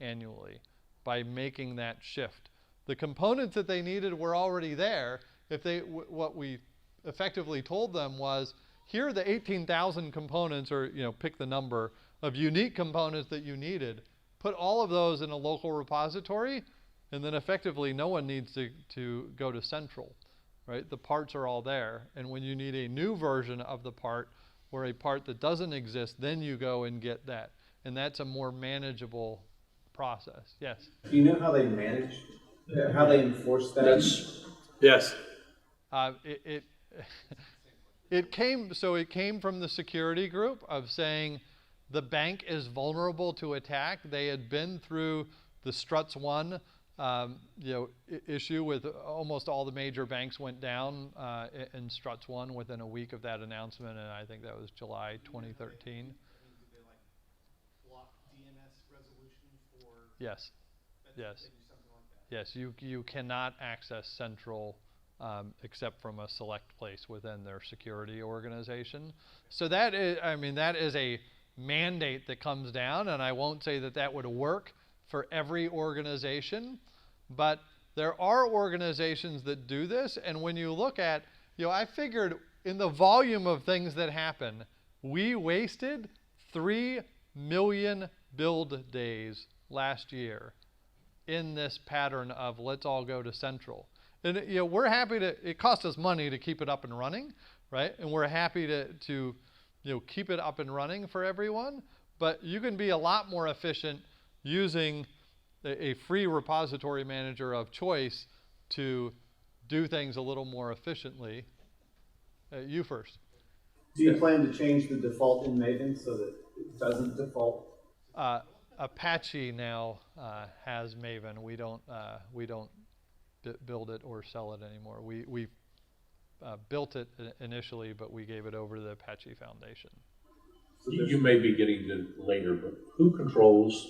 annually by making that shift. The components that they needed were already there. What we effectively told them was, here are the 18,000 components, or pick the number of unique components that you needed. Put all of those in a local repository, and then effectively no one needs to go to Central, right? The parts are all there. And when you need a new version of the part or a part that doesn't exist, then you go and get that. And that's a more manageable process. Yes? Do you know how they manage, how they enforce that? Yes. It came from the security group of saying the bank is vulnerable to attack. They had been through the Struts 1 issue with almost all the major banks went down in Struts 1 within a week of that announcement, and I think that was July 2013. Did they block DNS resolution for? Yes. Yes. They do something like that. Yes. You cannot access Central except from a select place within their security organization. So that is a mandate that comes down, and I won't say that would work for every organization, but there are organizations that do this, and when you look at, I figured in the volume of things that happen, we wasted 3 million build days last year in this pattern of let's all go to Central. And we're happy it costs us money to keep it up and running, right? And we're happy to keep it up and running for everyone, but you can be a lot more efficient using a free repository manager of choice to do things a little more efficiently. You first. Do you plan to change the default in Maven so that it doesn't default? Apache now has Maven. We don't build it or sell it anymore. We built it initially, but we gave it over to the Apache Foundation. So you may be getting to later, but who controls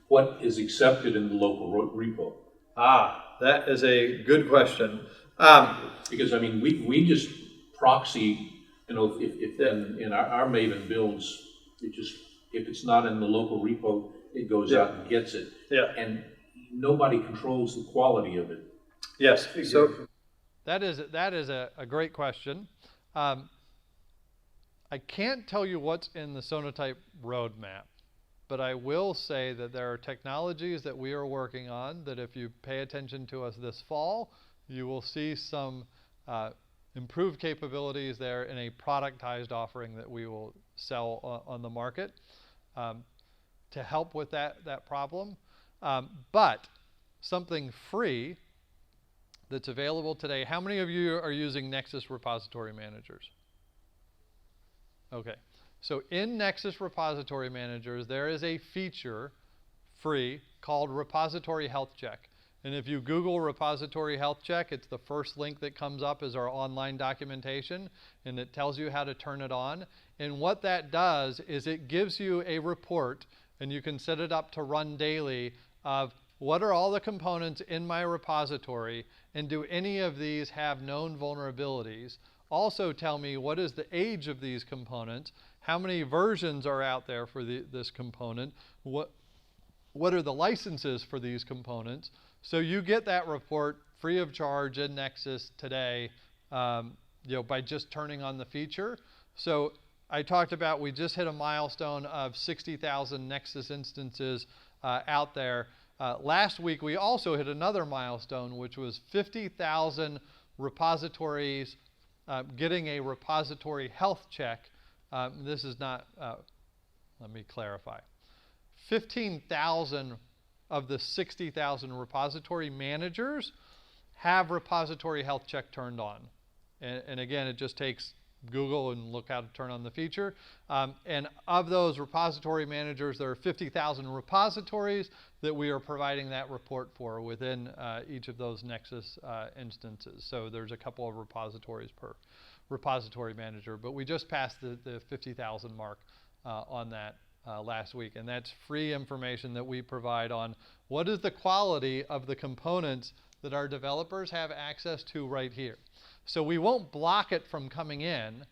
what is accepted in the local repo? That is a good question. Because we just proxy, if then in our Maven builds, if it's not in the local repo, it goes out and gets it. Yeah. And nobody controls the quality of it. Yes. So that is a great question. I can't tell you what's in the Sonatype roadmap, but I will say that there are technologies that we are working on that if you pay attention to us this fall, you will see some improved capabilities there in a productized offering that we will sell on the market to help with that problem. But something free that's available today. How many of you are using Nexus repository managers? Okay. So in Nexus repository managers, there is a feature free called Repository Health Check. And if you Google Repository Health Check, it's the first link that comes up as our online documentation, and it tells you how to turn it on. And what that does is it gives you a report, and you can set it up to run daily, of what are all the components in my repository, and do any of these have known vulnerabilities? Also tell me what is the age of these components, how many versions are out there for this component, what are the licenses for these components. So you get that report free of charge in Nexus today, by just turning on the feature. So I talked about we just hit a milestone of 60,000 Nexus instances out there. Last week, we also hit another milestone, which was 50,000 repositories getting a repository health check. This is not, let me clarify. 15,000 of the 60,000 repository managers have repository health check turned on. And again, it just takes Google and look how to turn on the feature. And of those repository managers, there are 50,000 repositories that we are providing that report for within each of those Nexus instances. So there's a couple of repositories per repository manager, but we just passed the 50,000 mark on that last week. And that's free information that we provide on what is the quality of the components that our developers have access to right here. So we won't block it from coming in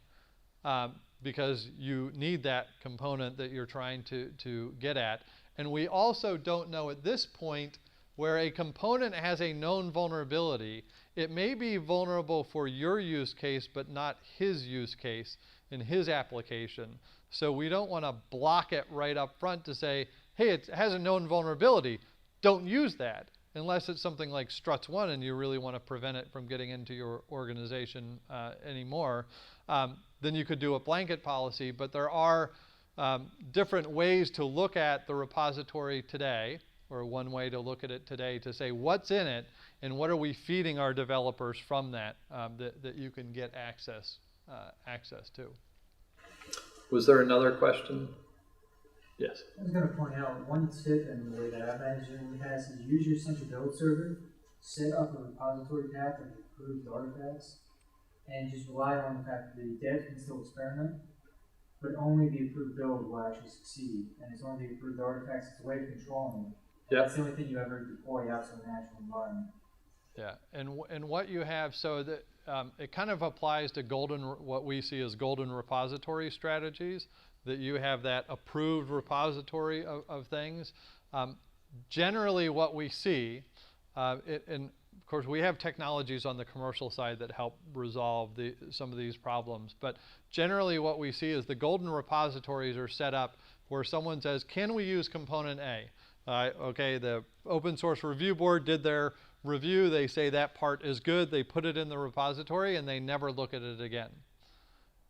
because you need that component that you're trying to get at. And we also don't know at this point where a component has a known vulnerability. It may be vulnerable for your use case, but not his use case in his application. So we don't want to block it right up front to say, hey, it has a known vulnerability. Don't use that. Unless it's something like Struts 1 and you really want to prevent it from getting into your organization anymore, then you could do a blanket policy. But there are different ways to look at the repository today, or one way to look at it today to say what's in it and what are we feeding our developers from that that you can get access to. Was there another question? Yes. I was going to point out one tip in the way that I imagine we has is use your central build server, set up a repository path of approved artifacts, and just rely on the fact that the dev can still experiment, but only the approved build will actually succeed. And it's only the approved artifacts, it's a way of controlling it. Yep. That's the only thing you ever deploy out to the natural environment. Yeah, and what you have, so that it kind of applies to what we see as golden repository strategies, that you have that approved repository of things. Generally what we see, and of course we have technologies on the commercial side that help resolve some of these problems, but generally what we see is the golden repositories are set up where someone says, can we use component A? Okay, the open source review board did their review, they say that part is good, they put it in the repository and they never look at it again.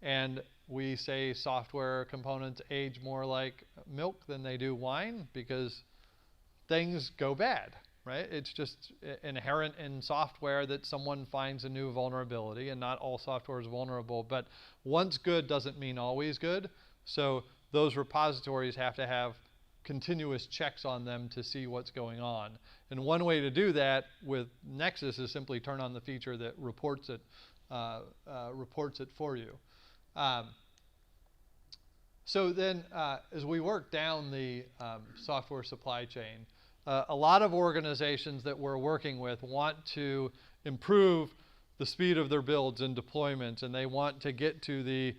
And we say software components age more like milk than they do wine because things go bad, right? It's just inherent in software that someone finds a new vulnerability, and not all software is vulnerable, but once good doesn't mean always good. So those repositories have to have continuous checks on them to see what's going on. And one way to do that with Nexus is simply turn on the feature that reports it for you. So then as we work down the software supply chain, a lot of organizations that we're working with want to improve the speed of their builds and deployments, and they want to get to the,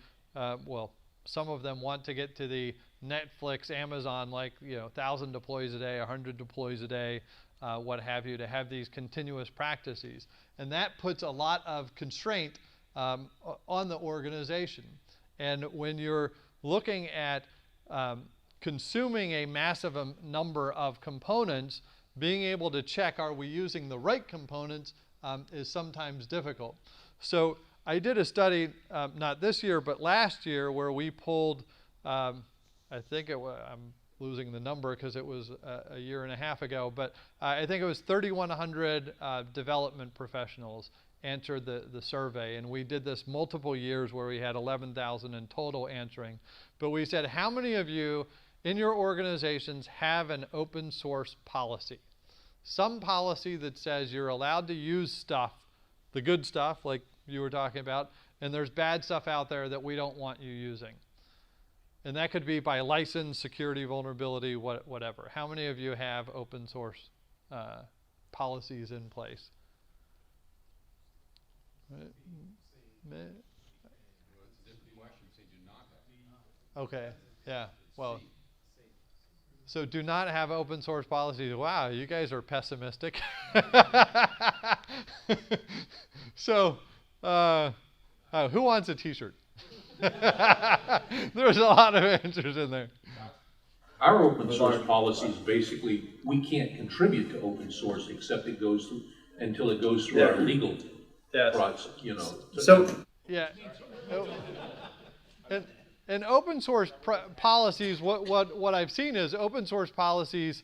some of them want to get to the Netflix, Amazon, like 1,000 deploys a day, 100 deploys a day, what have you, to have these continuous practices. And that puts a lot of constraint on the organization. And when you're looking at consuming a massive number of components, being able to check are we using the right components is sometimes difficult. So I did a study, not this year, but last year, where we pulled, I think it was, I'm losing the number because it was a year and a half ago, but I think it was 3,100 development professionals answered the survey, and we did this multiple years where we had 11,000 in total answering. But we said, how many of you in your organizations have an open source policy? Some policy that says you're allowed to use stuff, the good stuff like you were talking about, and there's bad stuff out there that we don't want you using. And that could be by license, security, vulnerability, whatever. How many of you have open source policies in place? Okay, yeah, well, So do not have open source policies. Wow, you guys are pessimistic. So, who wants a T-shirt? There's a lot of answers in there. Our open source policy is basically, we can't contribute to open source except it goes through, until it goes through our legal process, you know. So, Yeah. And open source policies, what I've seen is open source policies,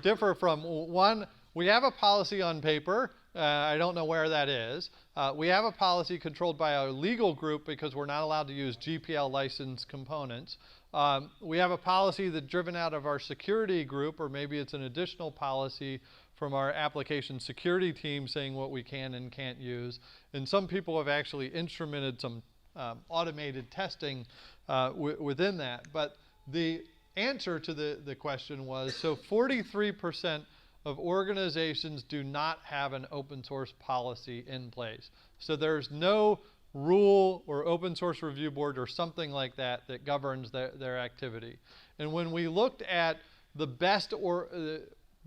differ from one. We have a policy on paper. I don't know where that is. We have a policy controlled by our legal group because we're not allowed to use GPL licensed components. We have a policy that's driven out of our security group, or maybe it's an additional policy from our application security team saying what we can and can't use. And some people have actually instrumented some automated testing within that. But the answer to the question was, so 43% of organizations do not have an open source policy in place. So there's no rule or open source review board or something like that that governs their activity. And when we looked at the best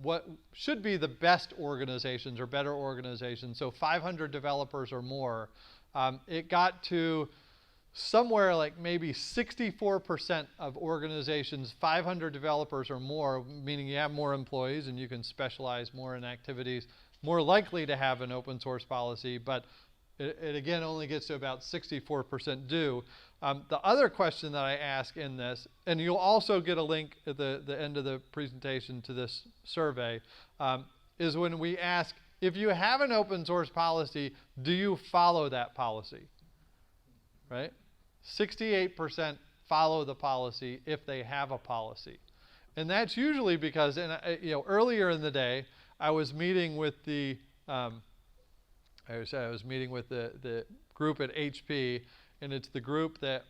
what should be the best organizations or better organizations, so 500 developers or more, it got to somewhere like maybe 64% of organizations, 500 developers or more, meaning you have more employees and you can specialize more in activities, more likely to have an open source policy, but it again only gets to about 64% do. The other question that I ask in this, and you'll also get a link at the end of the presentation to this survey, is when we ask, if you have an open source policy, do you follow that policy? Right? 68% follow the policy if they have a policy. And that's usually because, earlier in the day, I was meeting with the group at HP, and it's the group that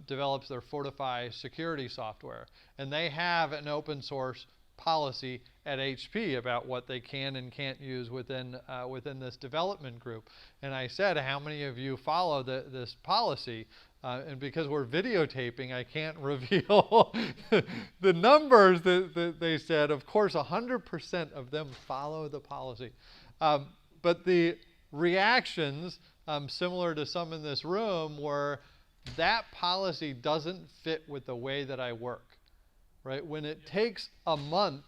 develops their Fortify security software. And they have an open source policy at HP about what they can and can't use within this development group. And I said, how many of you follow this policy? And because we're videotaping, I can't reveal the numbers that they said. Of course, 100% of them follow the policy. But the reactions, similar to some in this room, were that policy doesn't fit with the way that I work. Right? When it takes a month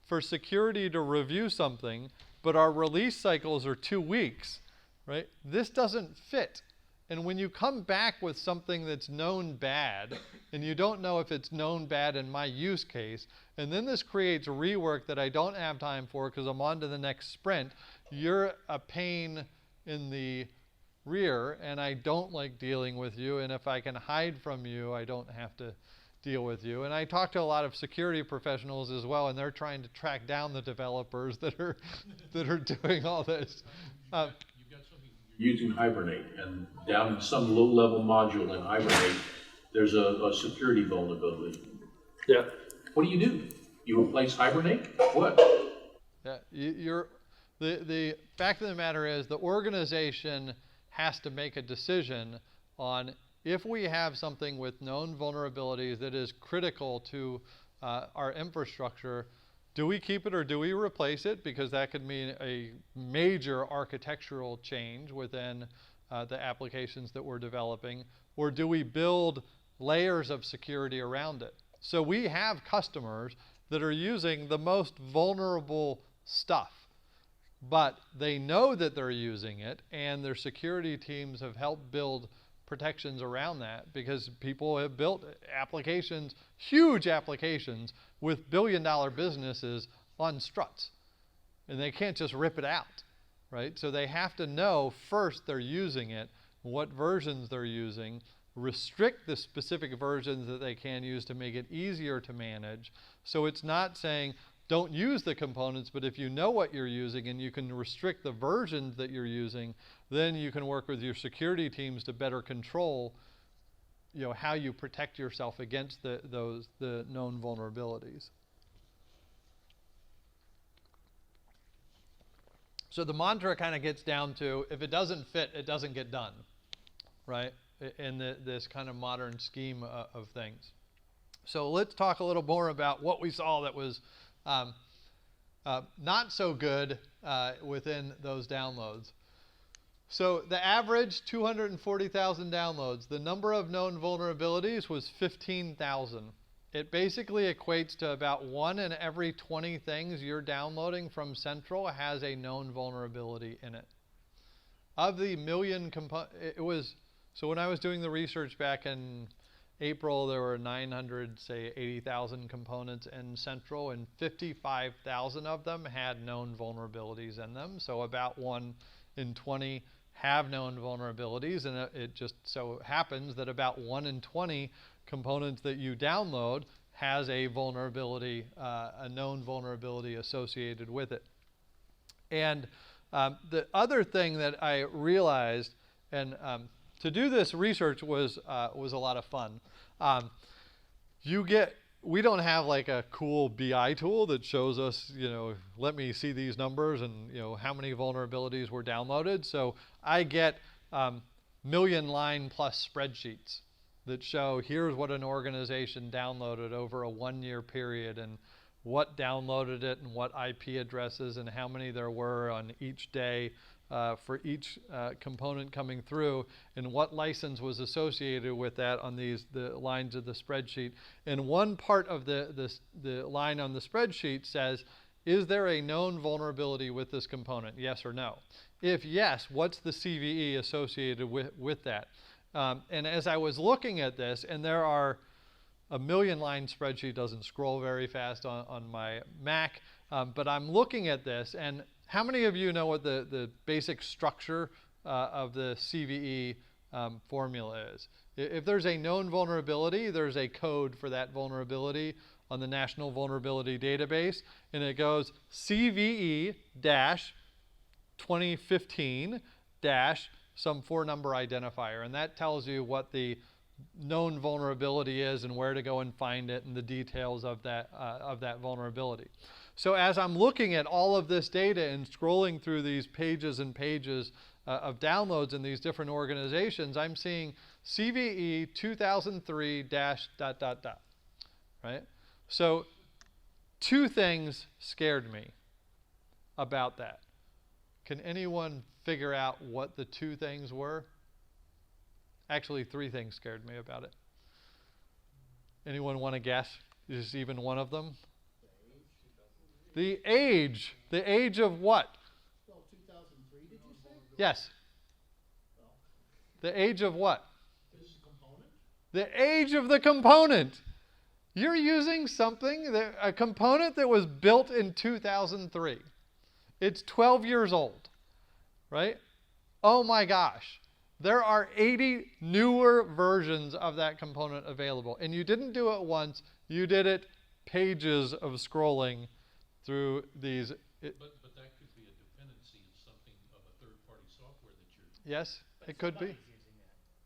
for security to review something, but our release cycles are 2 weeks, right? This doesn't fit. And when you come back with something that's known bad, and you don't know if it's known bad in my use case, and then this creates rework that I don't have time for because I'm on to the next sprint, you're a pain in the rear, and I don't like dealing with you, and if I can hide from you, I don't have to deal with you. And I talk to a lot of security professionals as well, and they're trying to track down the developers that are doing all this. Using Hibernate, and down in some low-level module in Hibernate, there's a security vulnerability. yeah. What do? You replace Hibernate? What? Yeah, the fact of the matter is the organization has to make a decision on if we have something with known vulnerabilities that is critical to our infrastructure, do we keep it or do we replace it? Because that could mean a major architectural change within the applications that we're developing. Or do we build layers of security around it? So we have customers that are using the most vulnerable stuff, but they know that they're using it, and their security teams have helped build protections around that because people have built applications, huge applications with billion-dollar businesses on struts, and they can't just rip it out, right? So they have to know first they're using it, what versions they're using, restrict the specific versions that they can use to make it easier to manage. So it's not saying don't use the components, but if you know what you're using and you can restrict the versions that you're using, then you can work with your security teams to better control, how you protect yourself against the known vulnerabilities. So the mantra kind of gets down to, if it doesn't fit, it doesn't get done, right? In this kind of modern scheme of things. So let's talk a little more about what we saw that was not so good within those downloads. So the average 240,000 downloads. The number of known vulnerabilities was 15,000. It basically equates to about 1 in every 20 things you're downloading from Central has a known vulnerability in it. Of the million so when I was doing the research back in April, there were 80,000 components in Central, and 55,000 of them had known vulnerabilities in them. So about 1 in 20 have known vulnerabilities, and it just so happens that about 1 in 20 components that you download has a vulnerability, a known vulnerability associated with it. And the other thing that I realized, and to do this research was a lot of fun. We don't have like a cool BI tool that shows us, let me see these numbers and, how many vulnerabilities were downloaded. So I get million-line plus spreadsheets that show here's what an organization downloaded over a 1-year period and what downloaded it and what IP addresses and how many there were on each day for each component coming through, and what license was associated with that on the lines of the spreadsheet. And one part of the line on the spreadsheet says, is there a known vulnerability with this component, yes or no? If yes, what's the CVE associated with that? And as I was looking at this, and there are a million-line spreadsheet, doesn't scroll very fast on my Mac, but I'm looking at this, and how many of you know what the basic structure of the CVE formula is? If there's a known vulnerability, there's a code for that vulnerability on the National Vulnerability Database, and it goes CVE-2015- some 4-number identifier, and that tells you what the known vulnerability is and where to go and find it and the details of that vulnerability. So as I'm looking at all of this data and scrolling through these pages and pages of downloads in these different organizations, I'm seeing CVE 2003 ... right? So 2 things scared me about that. Can anyone figure out what the 2 things were? Actually, 3 things scared me about it. Anyone want to guess? Is even one of them? The age. The age of what? Well, 2003, did you say? Yes. The age of what? This is a component? The age of the component. You're using a component that was built in 2003. It's 12 years old, right? Oh my gosh. There are 80 newer versions of that component available. And you didn't do it once, you did it pages of scrolling through these. But that could be a dependency of something of a third-party software that you're. Yes, it could be.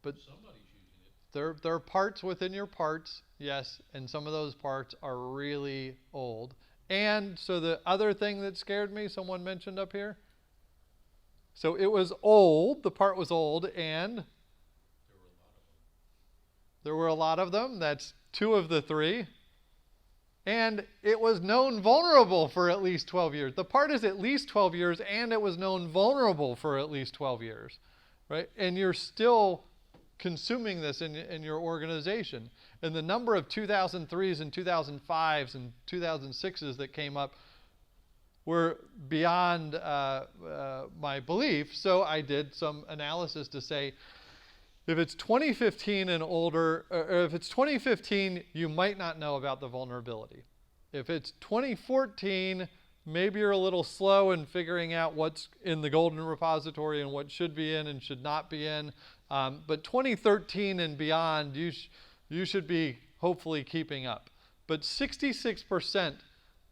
But Somebody's using it. there are parts within your parts, yes, and some of those parts are really old. And so the other thing that scared me, someone mentioned up here. So it was old, the part was old, and there were a lot of them. That's 2 of the 3. And it was known vulnerable for at least 12 years. The part is at least 12 years, and it was known vulnerable for at least 12 years, right? And you're still consuming this in your organization. And the number of 2003s and 2005s and 2006s that came up were beyond my belief. So I did some analysis to say, if it's 2015 and older, or if it's 2015, you might not know about the vulnerability. If it's 2014, maybe you're a little slow in figuring out what's in the golden repository and what should be in and should not be in. But 2013 and beyond, you should be hopefully keeping up. But 66%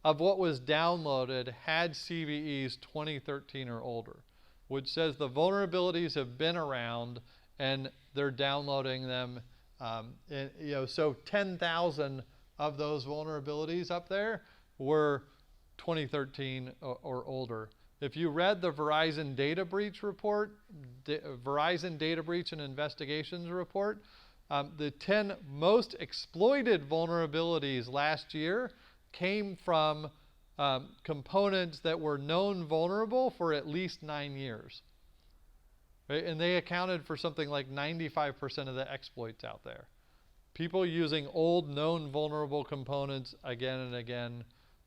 of what was downloaded had CVEs 2013 or older, which says the vulnerabilities have been around and they're downloading them. So 10,000 of those vulnerabilities up there were 2013 or older. If you read the Verizon data breach report, Verizon data breach and investigations report, the 10 most exploited vulnerabilities last year came from components that were known vulnerable for at least 9 years. Right? And they accounted for something like 95% of the exploits out there. People using old known vulnerable components again and again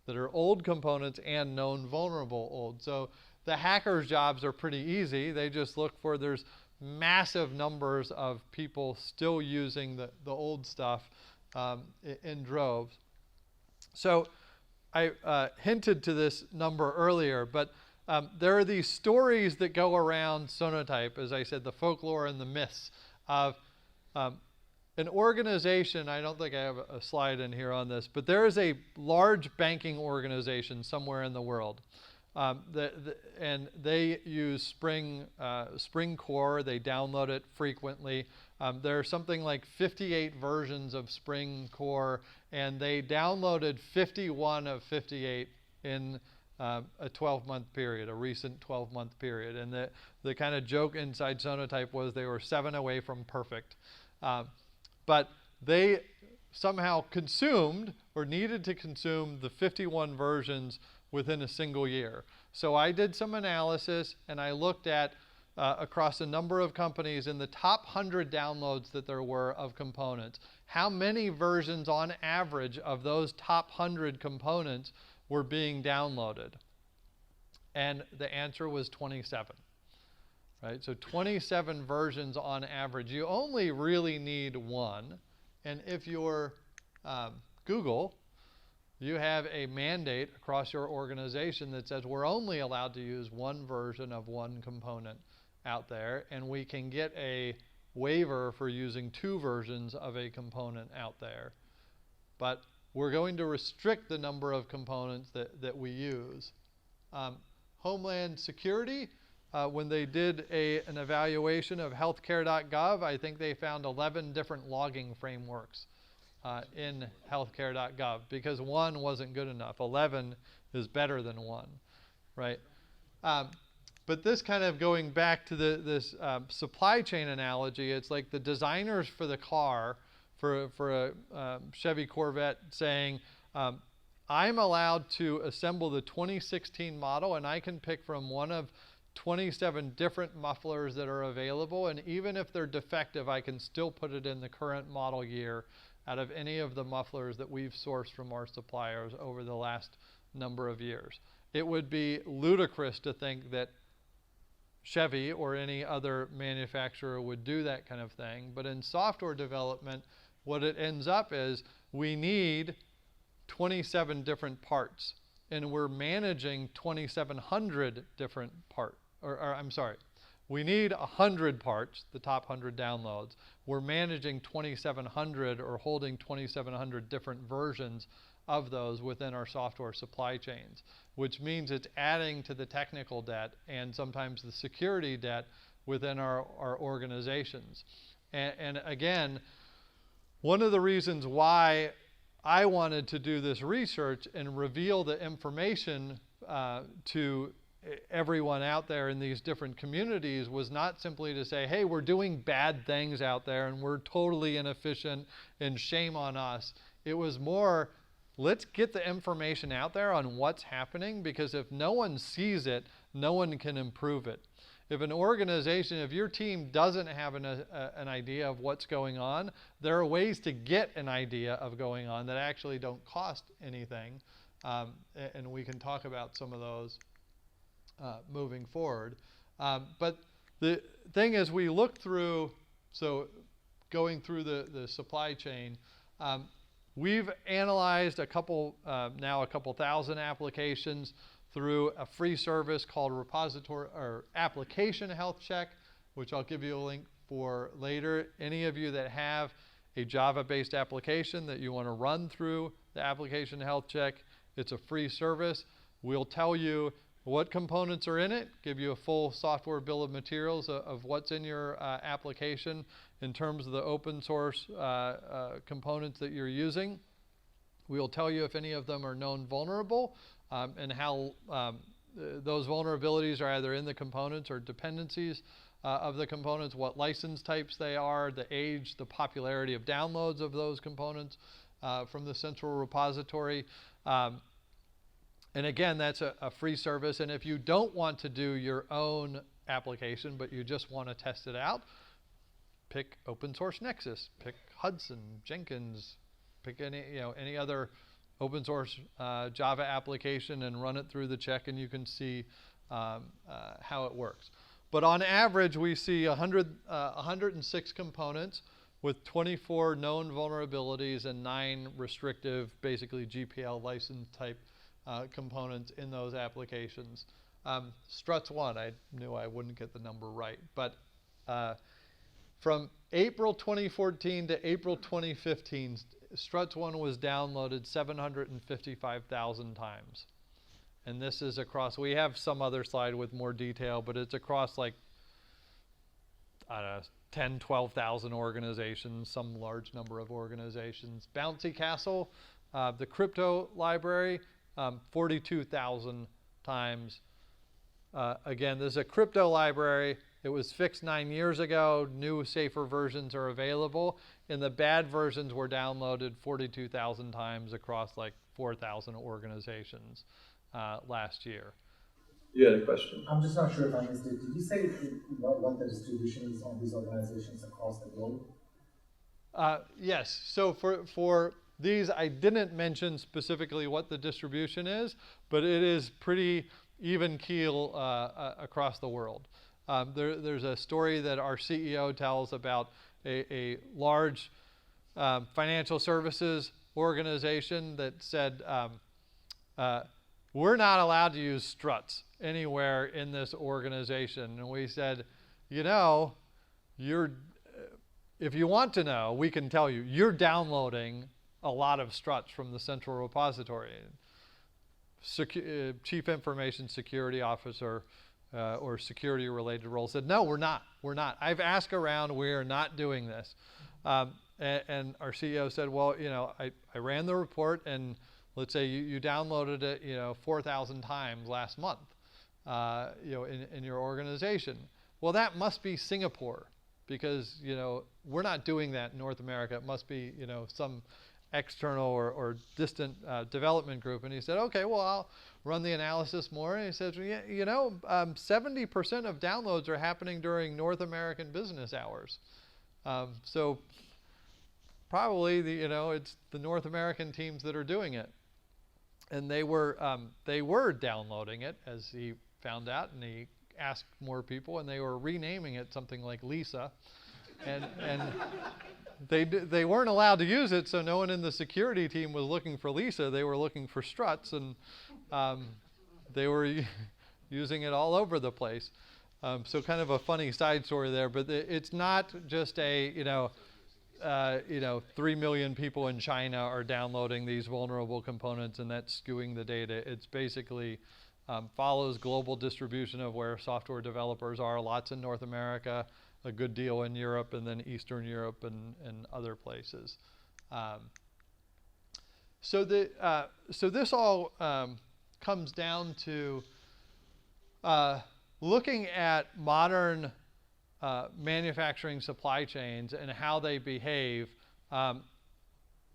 that are old components and known vulnerable old. So the hackers' jobs are pretty easy. They just look for there's massive numbers of people still using the old stuff in droves. So I hinted to this number earlier, but there are these stories that go around Sonotype, as I said, the folklore and the myths of an organization. I don't think I have a slide in here on this, but there is a large banking organization somewhere in the world. And they use Spring Core. They download it frequently. There are something like 58 versions of Spring Core, and they downloaded 51 of 58 in a 12-month period, a recent 12-month period. And the kind of joke inside Sonotype was they were 7 away from perfect. But they somehow consumed or needed to consume the 51 versions within a single year. So I did some analysis, and I looked at across a number of companies in the top 100 downloads that there were of components, how many versions on average of those top 100 components were being downloaded. And the answer was 27. Right? So 27 versions on average. You only really need one. And if you're Google, you have a mandate across your organization that says we're only allowed to use one version of one component out there, and we can get a waiver for using 2 versions of a component out there. But we're going to restrict the number of components that we use. Homeland Security, when they did an evaluation of healthcare.gov, I think they found 11 different logging frameworks in healthcare.gov because 1 wasn't good enough. 11 is better than 1, right? But this kind of going back to this supply chain analogy, it's like the designers for the car, for a Chevy Corvette saying, I'm allowed to assemble the 2016 model, and I can pick from one of 27 different mufflers that are available, and even if they're defective, I can still put it in the current model year out of any of the mufflers that we've sourced from our suppliers over the last number of years. It would be ludicrous to think that Chevy or any other manufacturer would do that kind of thing, but in software development, what it ends up is we need 27 different parts, and we're managing 2,700 different parts. Or I'm sorry, we need 100 parts, the top 100 downloads. We're managing 2,700 or holding 2,700 different versions of those within our software supply chains, which means it's adding to the technical debt and sometimes the security debt within our organizations. And again, one of the reasons why I wanted to do this research and reveal the information to everyone out there in these different communities was not simply to say, hey, we're doing bad things out there and we're totally inefficient and shame on us. It was more, let's get the information out there on what's happening, because if no one sees it, no one can improve it. If an organization, if your team doesn't have an idea of what's going on, there are ways to get an idea of going on that actually don't cost anything. And we can talk about some of those moving forward. But the thing is, we look through, so going through the supply chain, we've analyzed now a couple thousand applications through a free service called Repository or Application Health Check, which I'll give you a link for later. Any of you that have a Java-based application that you want to run through the Application Health Check, it's a free service. We'll tell you what components are in it, give you a full software bill of materials of what's in your application in terms of the open source components that you're using. We'll tell you if any of them are known vulnerable, and how those vulnerabilities are either in the components or dependencies of the components, what license types they are, the age, the popularity of downloads of those components from the central repository. And again, that's a free service. And if you don't want to do your own application, but you just want to test it out, pick Open Source Nexus, pick Hudson, Jenkins, pick any other open source Java application and run it through the check, and you can see how it works. But on average, we see 106 components with 24 known vulnerabilities and 9 restrictive, basically GPL license type components in those applications. Struts 1, I knew I wouldn't get the number right, but from April 2014 to April 2015, Struts 1 was downloaded 755,000 times. And this is across, we have some other slide with more detail, but it's across like, I don't know, 10, 12,000 organizations, some large number of organizations. Bouncy Castle, the crypto library, 42,000 times. Again, this is a crypto library. It was fixed 9 years ago. New, safer versions are available. And the bad versions were downloaded 42,000 times across like 4,000 organizations last year. You had a question? I'm just not sure if I missed it. Did you say what the distribution is on these organizations across the globe? Yes. So for these, I didn't mention specifically what the distribution is, but it is pretty even keel across the world. There's a story that our CEO tells about a large financial services organization that said, we're not allowed to use struts anywhere in this organization. And we said, if you want to know, we can tell you, you're downloading a lot of struts from the central repository. Chief Information Security Officer or security related role said, no, we're not. I've asked around, we're not doing this. And our CEO said, well, I ran the report, and let's say you downloaded it 4,000 times last month in your organization. Well, that must be Singapore, because we're not doing that in North America. It must be some external or distant development group. And he said, okay, well, I'll run the analysis more. And he says, 70% of downloads are happening during North American business hours. So probably it's the North American teams that are doing it. And they were downloading it, as he found out, and he asked more people, and they were renaming it something like Lisa, and they weren't allowed to use it, so no one in the security team was looking for Lisa. They were looking for struts, and they were using it all over the place. So kind of a funny side story there, but it's not just a 3 million people in China are downloading these vulnerable components and that's skewing the data. It's basically follows global distribution of where software developers are, lots in North America, a good deal in Europe, and then Eastern Europe and other places. So this all comes down to looking at modern manufacturing supply chains and how they behave.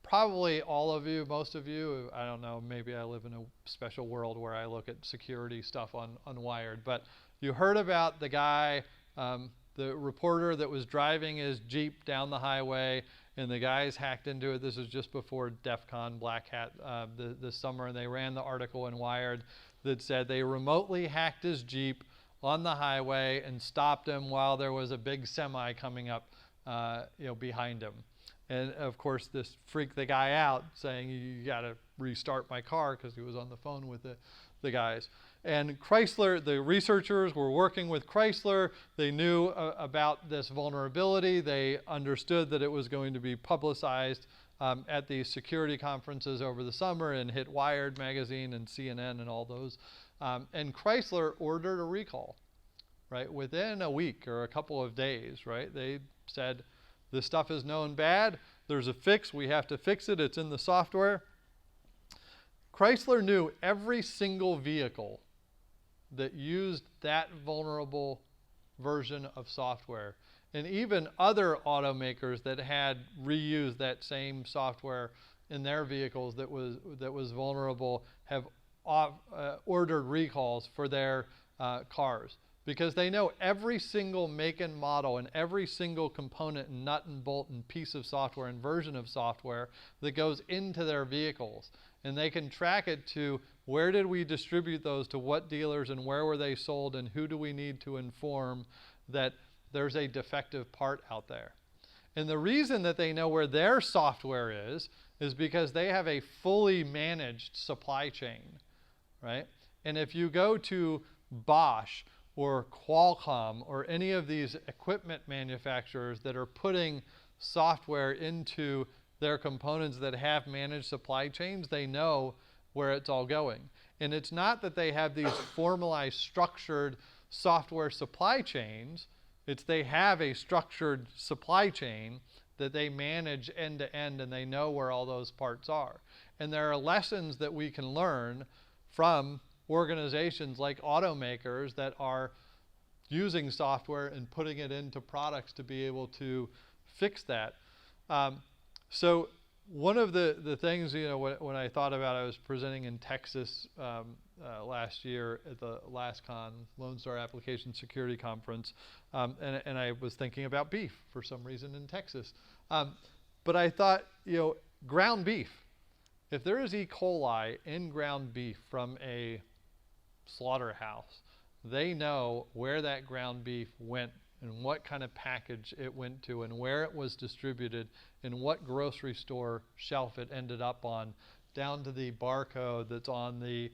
Probably all of you, most of you, I don't know, maybe I live in a special world where I look at security stuff on Wired, but you heard about the guy, the reporter that was driving his Jeep down the highway, and the guys hacked into it. This was just before DEF CON Black Hat this summer, and they ran the article in Wired that said they remotely hacked his Jeep on the highway and stopped him while there was a big semi coming up behind him. And of course, this freaked the guy out, saying, you got to restart my car, because he was on the phone with the guys. And Chrysler, the researchers were working with Chrysler. They knew about this vulnerability. They understood that it was going to be publicized at these security conferences over the summer and hit Wired magazine and CNN and all those. And Chrysler ordered a recall, right? Within a week or a couple of days, right? They said, this stuff is known bad. There's a fix. We have to fix it. It's in the software. Chrysler knew every single vehicle that used that vulnerable version of software. And even other automakers that had reused that same software in their vehicles that was vulnerable have ordered recalls for their cars, because they know every single make and model and every single component and nut and bolt and piece of software and version of software that goes into their vehicles. And they can track it to where did we distribute those, to what dealers, and where were they sold, and who do we need to inform that there's a defective part out there. And the reason that they know where their software is because they have a fully managed supply chain, right? And if you go to Bosch or Qualcomm or any of these equipment manufacturers that are putting software into their components that have managed supply chains, they know where it's all going. And it's not that they have these formalized, structured software supply chains. It's they have a structured supply chain that they manage end to end, and they know where all those parts are. And there are lessons that we can learn from organizations like automakers that are using software and putting it into products to be able to fix that. So one of the things, you know, when I thought about, I was presenting in Texas last year at the LASCON, Lone Star Application Security Conference, and I was thinking about beef for some reason in Texas. But I thought, you know, ground beef. If there is E. coli in ground beef from a slaughterhouse, they know where that ground beef went and what kind of package it went to and where it was distributed and what grocery store shelf it ended up on, down to the barcode that's on the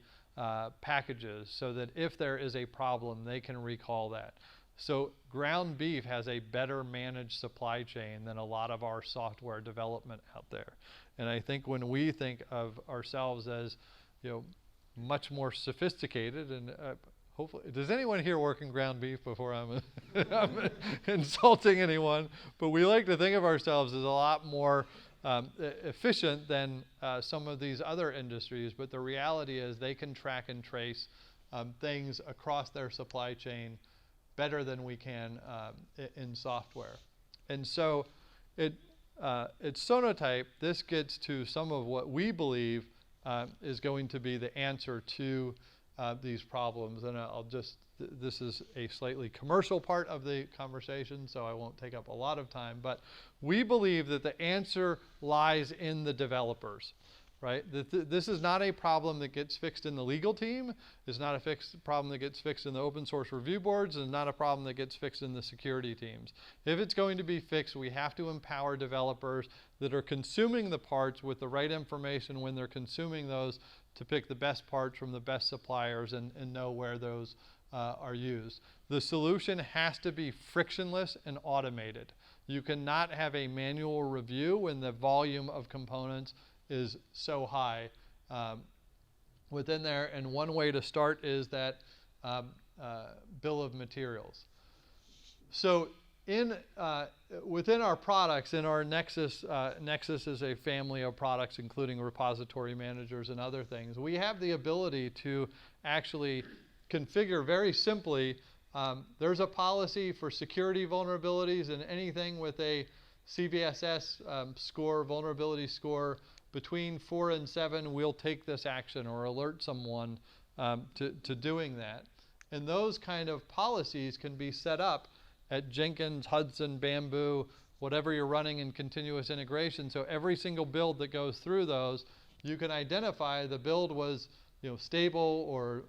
packages, so that if there is a problem, they can recall that. So ground beef has a better managed supply chain than a lot of our software development out there. And I think when we think of ourselves as, you know, much more sophisticated, and hopefully, does anyone here work in ground beef before I'm insulting anyone? But we like to think of ourselves as a lot more efficient than some of these other industries. But the reality is they can track and trace things across their supply chain better than we can in software. And so at Sonotype, this gets to some of what we believe is going to be the answer to these problems. And this is a slightly commercial part of the conversation, so I won't take up a lot of time, but we believe that the answer lies in the developers, right? This is not a problem that gets fixed in the legal team. It's not a problem that gets fixed in the open source review boards. It's not a problem that gets fixed in the security teams. If it's going to be fixed, we have to empower developers that are consuming the parts with the right information when they're consuming those, to pick the best parts from the best suppliers and know where those are used. The solution has to be frictionless and automated. You cannot have a manual review when the volume of components is so high within there. And one way to start is that bill of materials. So within our products, in our Nexus, Nexus is a family of products including repository managers and other things. We have the ability to actually configure very simply. There's a policy for security vulnerabilities, and anything with a CVSS score, vulnerability score, between 4 and 7, we'll take this action or alert someone to doing that. And those kind of policies can be set up at Jenkins, Hudson, Bamboo, whatever you're running in continuous integration. So every single build that goes through those, you can identify the build was, you know, stable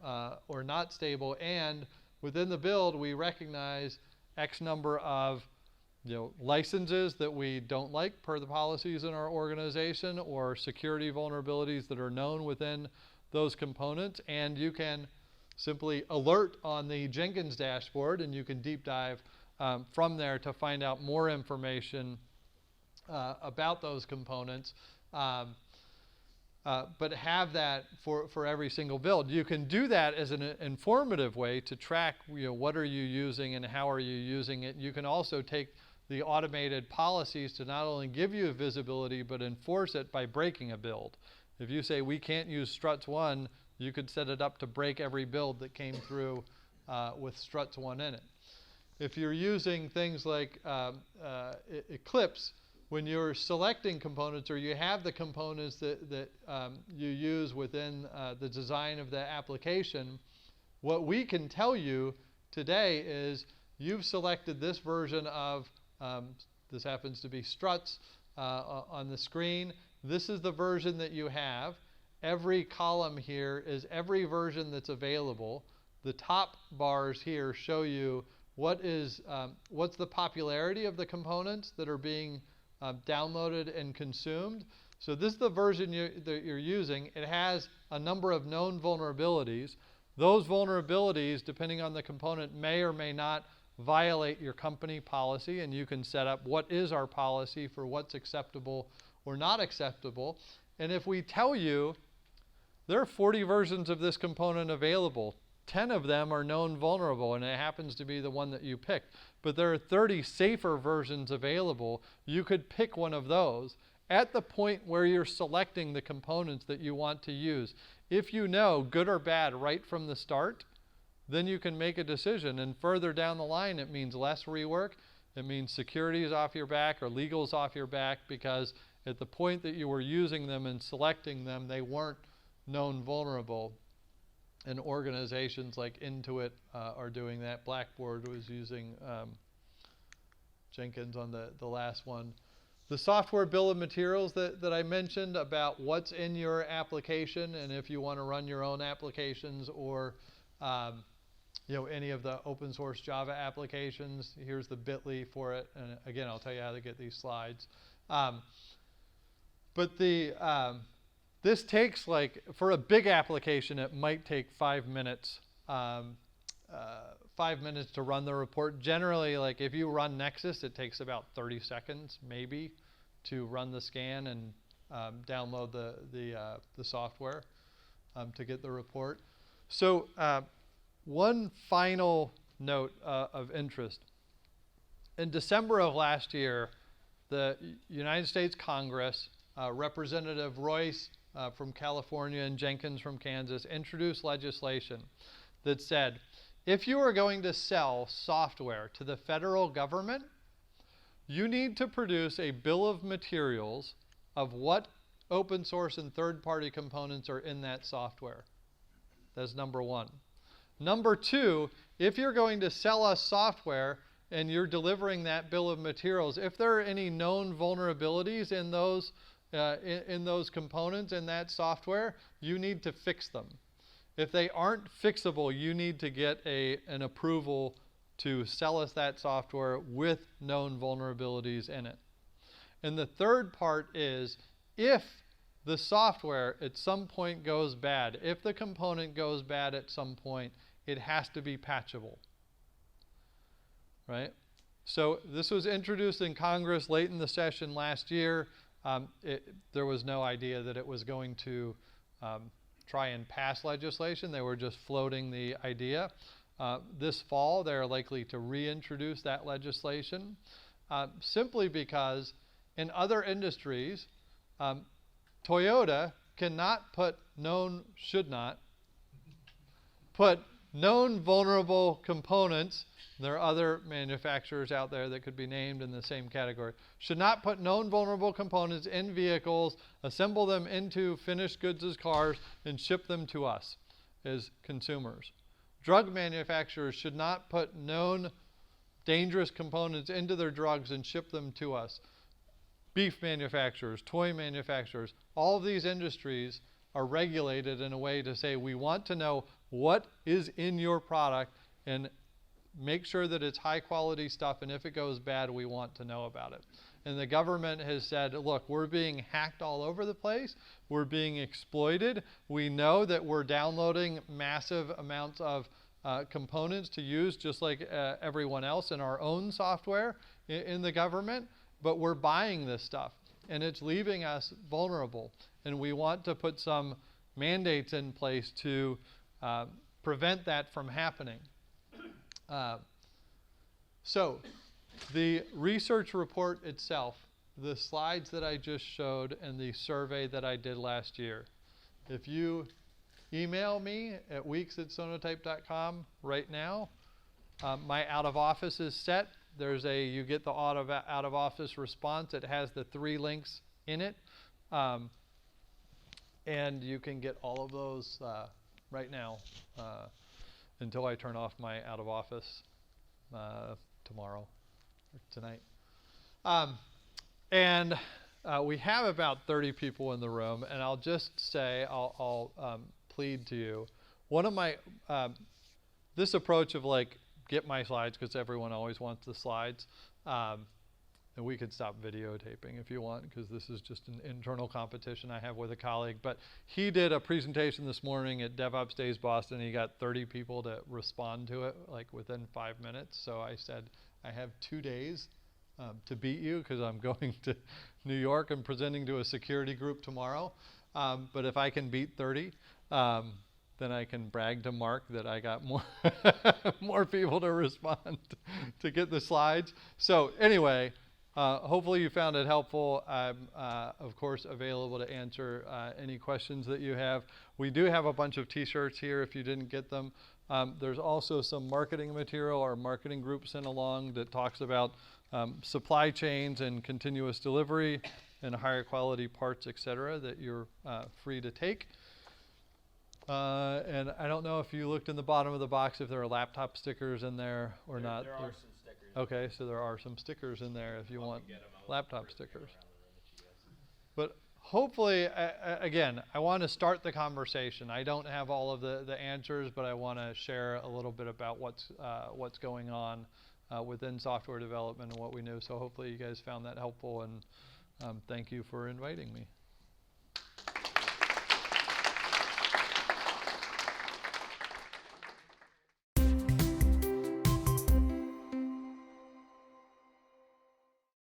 or not stable, and within the build we recognize X number of, you know, licenses that we don't like per the policies in our organization, or security vulnerabilities that are known within those components, and you can simply alert on the Jenkins dashboard, and you can deep dive from there to find out more information about those components, but have that for every single build. You can do that as an informative way to track, you know, what are you using and how are you using it. You can also take the automated policies to not only give you visibility, but enforce it by breaking a build. If you say we can't use struts 1, you could set it up to break every build that came through with struts 1 in it. if you're using things like Eclipse, when you're selecting components or you have the components that you use within the design of the application, what we can tell you today is you've selected this version of, this happens to be struts on the screen. This is the version that you have. Every column here is every version that's available. The top bars here show you what's the popularity of the components that are being downloaded and consumed. So this is the version that you're using. It has a number of known vulnerabilities. Those vulnerabilities, depending on the component, may or may not violate your company policy, and you can set up what is our policy for what's acceptable or not acceptable. And if we tell you there are 40 versions of this component available, 10 of them are known vulnerable, and it happens to be the one that you picked, but there are 30 safer versions available, you could pick one of those. At the point where you're selecting the components that you want to use, if you know good or bad right from the start, then you can make a decision. And further down the line, it means less rework. It means security is off your back or legal is off your back, because at the point that you were using them and selecting them, they weren't known vulnerable. And organizations like Intuit are doing that. Blackboard was using Jenkins on the last one. The software bill of materials that I mentioned about what's in your application, and if you want to run your own applications or any of the open source Java applications, here's the bit.ly for it. And again, I'll tell you how to get these slides. But this takes, like, for a big application, it might take 5 minutes. 5 minutes to run the report. Generally, like if you run Nexus, it takes about 30 seconds, maybe, to run the scan and download the software to get the report. So one final note of interest. In December of last year, the United States Congress, Representative Royce from California and Jenkins from Kansas introduced legislation that said, if you are going to sell software to the federal government, you need to produce a bill of materials of what open source and third-party components are in that software. That's number one. Number two, if you're going to sell us software and you're delivering that bill of materials, if there are any known vulnerabilities in those components in that software, you need to fix them. If they aren't fixable, you need to get an approval to sell us that software with known vulnerabilities in it. And the third part is, if the software at some point goes bad, if the component goes bad at some point, it has to be patchable, right? So this was introduced in Congress late in the session last year. There was no idea that it was going to try and pass legislation. They were just floating the idea. This fall, they're likely to reintroduce that legislation, simply because in other industries, Toyota cannot should not put known vulnerable components. There are other manufacturers out there that could be named in the same category. Should not put known vulnerable components in vehicles, assemble them into finished goods as cars, and ship them to us as consumers. Drug manufacturers should not put known dangerous components into their drugs and ship them to us. Beef manufacturers, toy manufacturers, all of these industries are regulated in a way to say, we want to know what is in your product and make sure that it's high quality stuff, and if it goes bad, we want to know about it. And the government has said, look, we're being hacked all over the place. We're being exploited. We know that we're downloading massive amounts of components to use just like everyone else in our own software in the government, but we're buying this stuff, and it's leaving us vulnerable. And we want to put some mandates in place to prevent that from happening. So the research report itself, the slides that I just showed, and the survey that I did last year, if you email me at weeks@sonotype.com right now, My out of office is set. You get the out of office response. It has the 3 links in it. And you can get all of those right now until I turn off my out of office tomorrow or tonight. And we have about 30 people in the room, and I'll just say, I'll plead to you. One of my, this approach of like, get my slides, because everyone always wants the slides. And we could stop videotaping if you want, because this is just an internal competition I have with a colleague. But he did a presentation this morning at DevOps Days Boston. He got 30 people to respond to it, like within 5 minutes. So I said, I have 2 days to beat you, because I'm going to New York and presenting to a security group tomorrow. But if I can beat 30, then I can brag to Mark that I got more more people to respond to get the slides. So anyway, hopefully you found it helpful. I'm, of course, available to answer any questions that you have. We do have a bunch of t-shirts here if you didn't get them. There's also some marketing material our marketing group sent along that talks about supply chains and continuous delivery and higher quality parts, et cetera, that you're free to take. And I don't know if you looked in the bottom of the box if there are laptop stickers in there or not. There are some stickers. Okay, so there are some stickers in there if you want laptop stickers. But hopefully, again, I want to start the conversation. I don't have all of the answers, but I want to share a little bit about what's going on within software development and what we know. So hopefully you guys found that helpful, and thank you for inviting me.